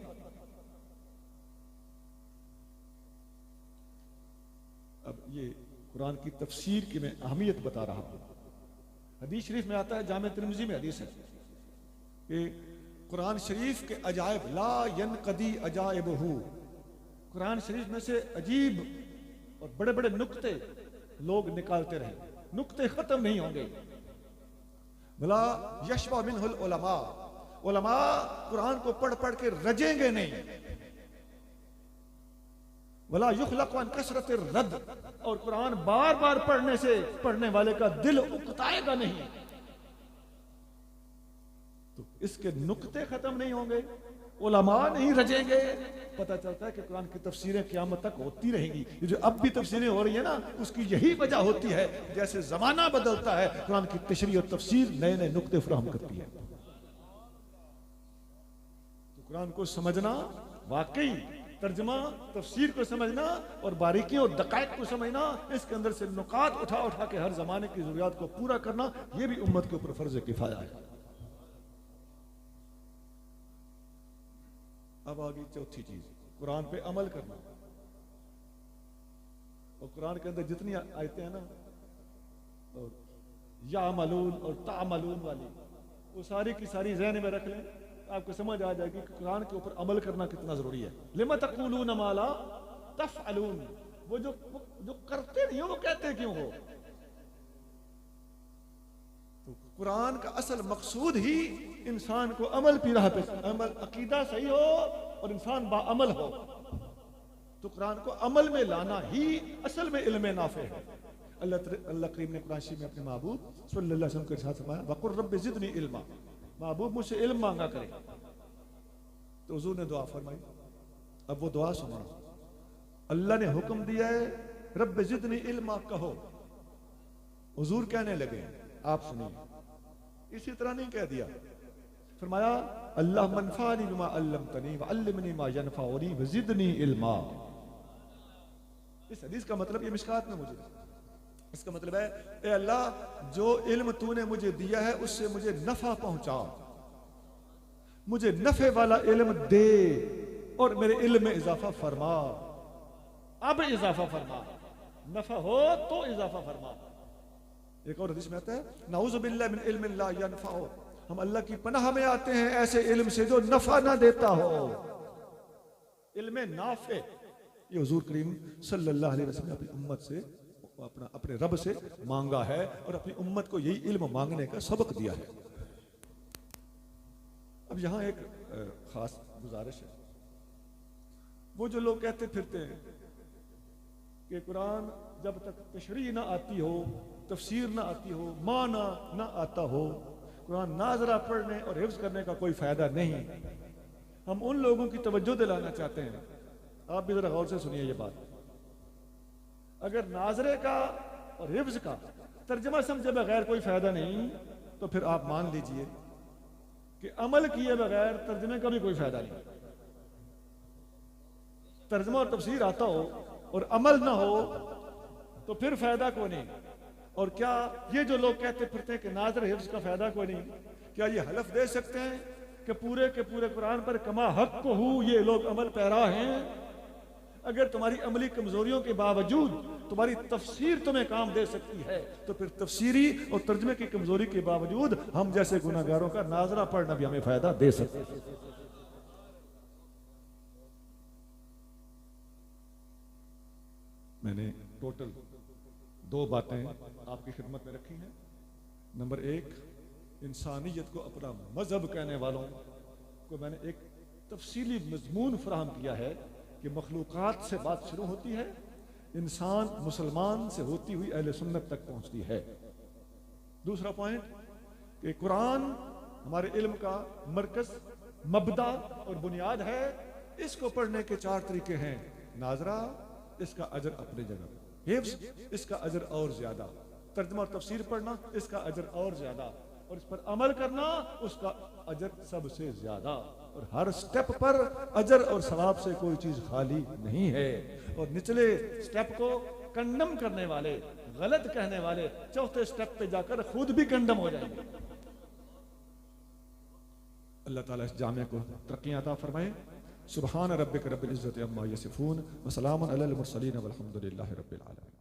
अब ये कुरान की तफसीर की मैं अहमियत बता रहा हूं। हदीस शरीफ में आता है, जामे तिर्मिज़ी में हदीस है कि कुरान शरीफ के अजायब ला यनकदी अजायबहू, कुरान शरीफ में से अजीब और बड़े बड़े नुक्ते लोग निकालते रहे, नुक्ते खत्म नहीं होंगे। भला यशबा मिनहुल उलमा, उलमा कुरान को पढ़ पढ़ के रजेंगे नहीं। भला युखलक़ अन कसरत रद, और कुरान बार बार पढ़ने से पढ़ने वाले का दिल उकताएगा नहीं। तो इसके नुक्ते खत्म नहीं होंगे, उलमा नहीं रजेंगे। पता चलता है कि कुरान की तफसीरें क़यामत तक होती रहेंगी। ये जो अब भी तफसीरें हो रही है ना, उसकी यही वजह होती है, जैसे जमाना बदलता है कुरान की तशरीह और तफसीर नए नए नुक्ते फराहम करती है। तो कुरान को समझना, वाकई तर्जमा तफसीर को समझना और बारीकियों और दकायक को समझना, इसके अंदर से नुकात उठा उठा के हर जमाने की जरूरियात को पूरा करना, यह भी उम्मत के ऊपर फर्ज किफाया है। अब आ गई चौथी चीज, कुरान पे अमल करना। और कुरान के अंदर जितनी आयतें हैं ना, और या मलून और तामलून वाली, वो सारी की सारी ज़हन में रख लें, आपको समझ आ जाएगी कि कुरान के ऊपर अमल करना कितना जरूरी है। लिमा तक़ूलून मा ला तफ़अलून, वो जो करते नहीं हो वो कहते क्यों हो। तो कुरान का असल मकसूद ही इंसान को अमल की राह पे, अमल अकीदा सही हो और इंसान बाअमल हो। तो कुरान को अमल में लाना ही असल में इल्म नाफे है। अल्लाह करीम ने कुरान शरीफ में अपने महबूब सल्लल्लाहु अलैहि वसल्लम के साथ फरमाया, वक़ुल रब्बि ज़िदनी इल्मा, महबूब मुझसे इल्म मांगा करे। तो हुजूर ने दुआ फरमाई। अब वो दुआ सुनो, अल्लाह ने हुक्म दिया है रब्बि ज़िदनी इल्मा कहो, हुजूर कहने लगे, आप सुनिए। इसी तरह नहीं कह दिया, फरमाया अल्लाह मनफानी बिमा अल्लमतनी व अल्लिमनी मा यनफाउनी व ज़िदनी इल्मा। इस हदीस का मतलब, ये मिशकात में मुझे इसका मतलब है, ए अल्लाह जो इल्म तूने मुझे दिया है उससे मुझे नफा पहुंचा, मुझे नफे वाला इल्म दे और मेरे इल्म में इजाफा फरमा। अब इजाफा फरमा, नफा हो तो इजाफा फरमा। एक और हदीस में आता है, नऊज़ु बिल्लाहि मिन इल्मिन ला यनफअ, हम अल्लाह की पनाह में आते हैं ऐसे इल्म से जो नफा ना देता हो। इल्म नाफे, ये हुजूर करीम सल्लल्लाहु अलैहि वसल्लम ने अपनी उम्मत से, अपने रब से मांगा है और अपनी उम्मत को यही इल्म मांगने का सबक दिया है। अब यहां एक खास गुजारिश है, वो जो लोग कहते फिरते हैं कि कुरान जब तक तशरीह ना आती हो, तफसीर ना आती हो, माना ना आता हो, कुरान नाजरा पढ़ने और हिफ्ज करने का कोई फायदा नहीं। हम उन लोगों की तवज्जो दिलाना चाहते हैं, आप भी जरा गौर से सुनिए ये बात। अगर नाजरे का और हिफ्ज का तर्जमा समझे बगैर कोई फायदा नहीं, तो फिर आप मान लीजिए कि अमल किए बगैर तर्जमे का भी कोई फायदा नहीं। तर्जमा और तफसीर आता हो और अमल ना हो तो फिर फायदा कोई नहीं। और क्या ये जो लोग कहते फिरते हैं कि नाजर हिफ्ज का फायदा कोई नहीं, क्या ये हलफ दे सकते हैं कि पूरे के पूरे कुरान पर कमा हक को हूं ये लोग अमल पैरा हैं? अगर तुम्हारी अमली कमजोरियों के बावजूद तुम्हारी तफसीर तुम्हें काम दे सकती है, तो फिर तफसीरी और तर्जमे की कमजोरी के बावजूद हम जैसे गुनाहगारों का नाजरा पढ़ना भी हमें फायदा दे सकते है। मैंने टोटल 2 बातें आपकी खिदमत में रखी हैं। नंबर 1, इंसानियत को अपना मजहब कहने वालों को मैंने एक तफसीली मजमून फराहम किया है कि मखलूकात से बात शुरू होती है, इंसान मुसलमान से होती हुई अहले सुन्नत तक पहुंचती है। दूसरा पॉइंट कि कुरान हमारे इल्म का मरकज, मबदा और बुनियाद है। इसको पढ़ने के 4 तरीके हैं। नाजरा, इसका अजर अपनी जगह, हिफ्ज इसका अजर और ज्यादा, तर्जुमा और तफसीर पढ़ना इसका अजर और ज्यादा, और इस पर अमल करना उसका अजर सबसे ज्यादा। और हर स्टेप पर अजर और सवाब से कोई चीज खाली नहीं है। और निचले स्टेप को कंडम करने वाले, गलत कहने वाले चौथे स्टेप पे जाकर खुद भी कंडम हो जाएंगे। अल्लाह ताला इस जामे को तरक्कियां अता फरमाए। सुबहान रब्बिक रब्बिल इज्जति अम्मा यसिफून व सलामुन अलल मुरसलीन वल्हम्दुलिल्लाहि रब्बिल आलमीन।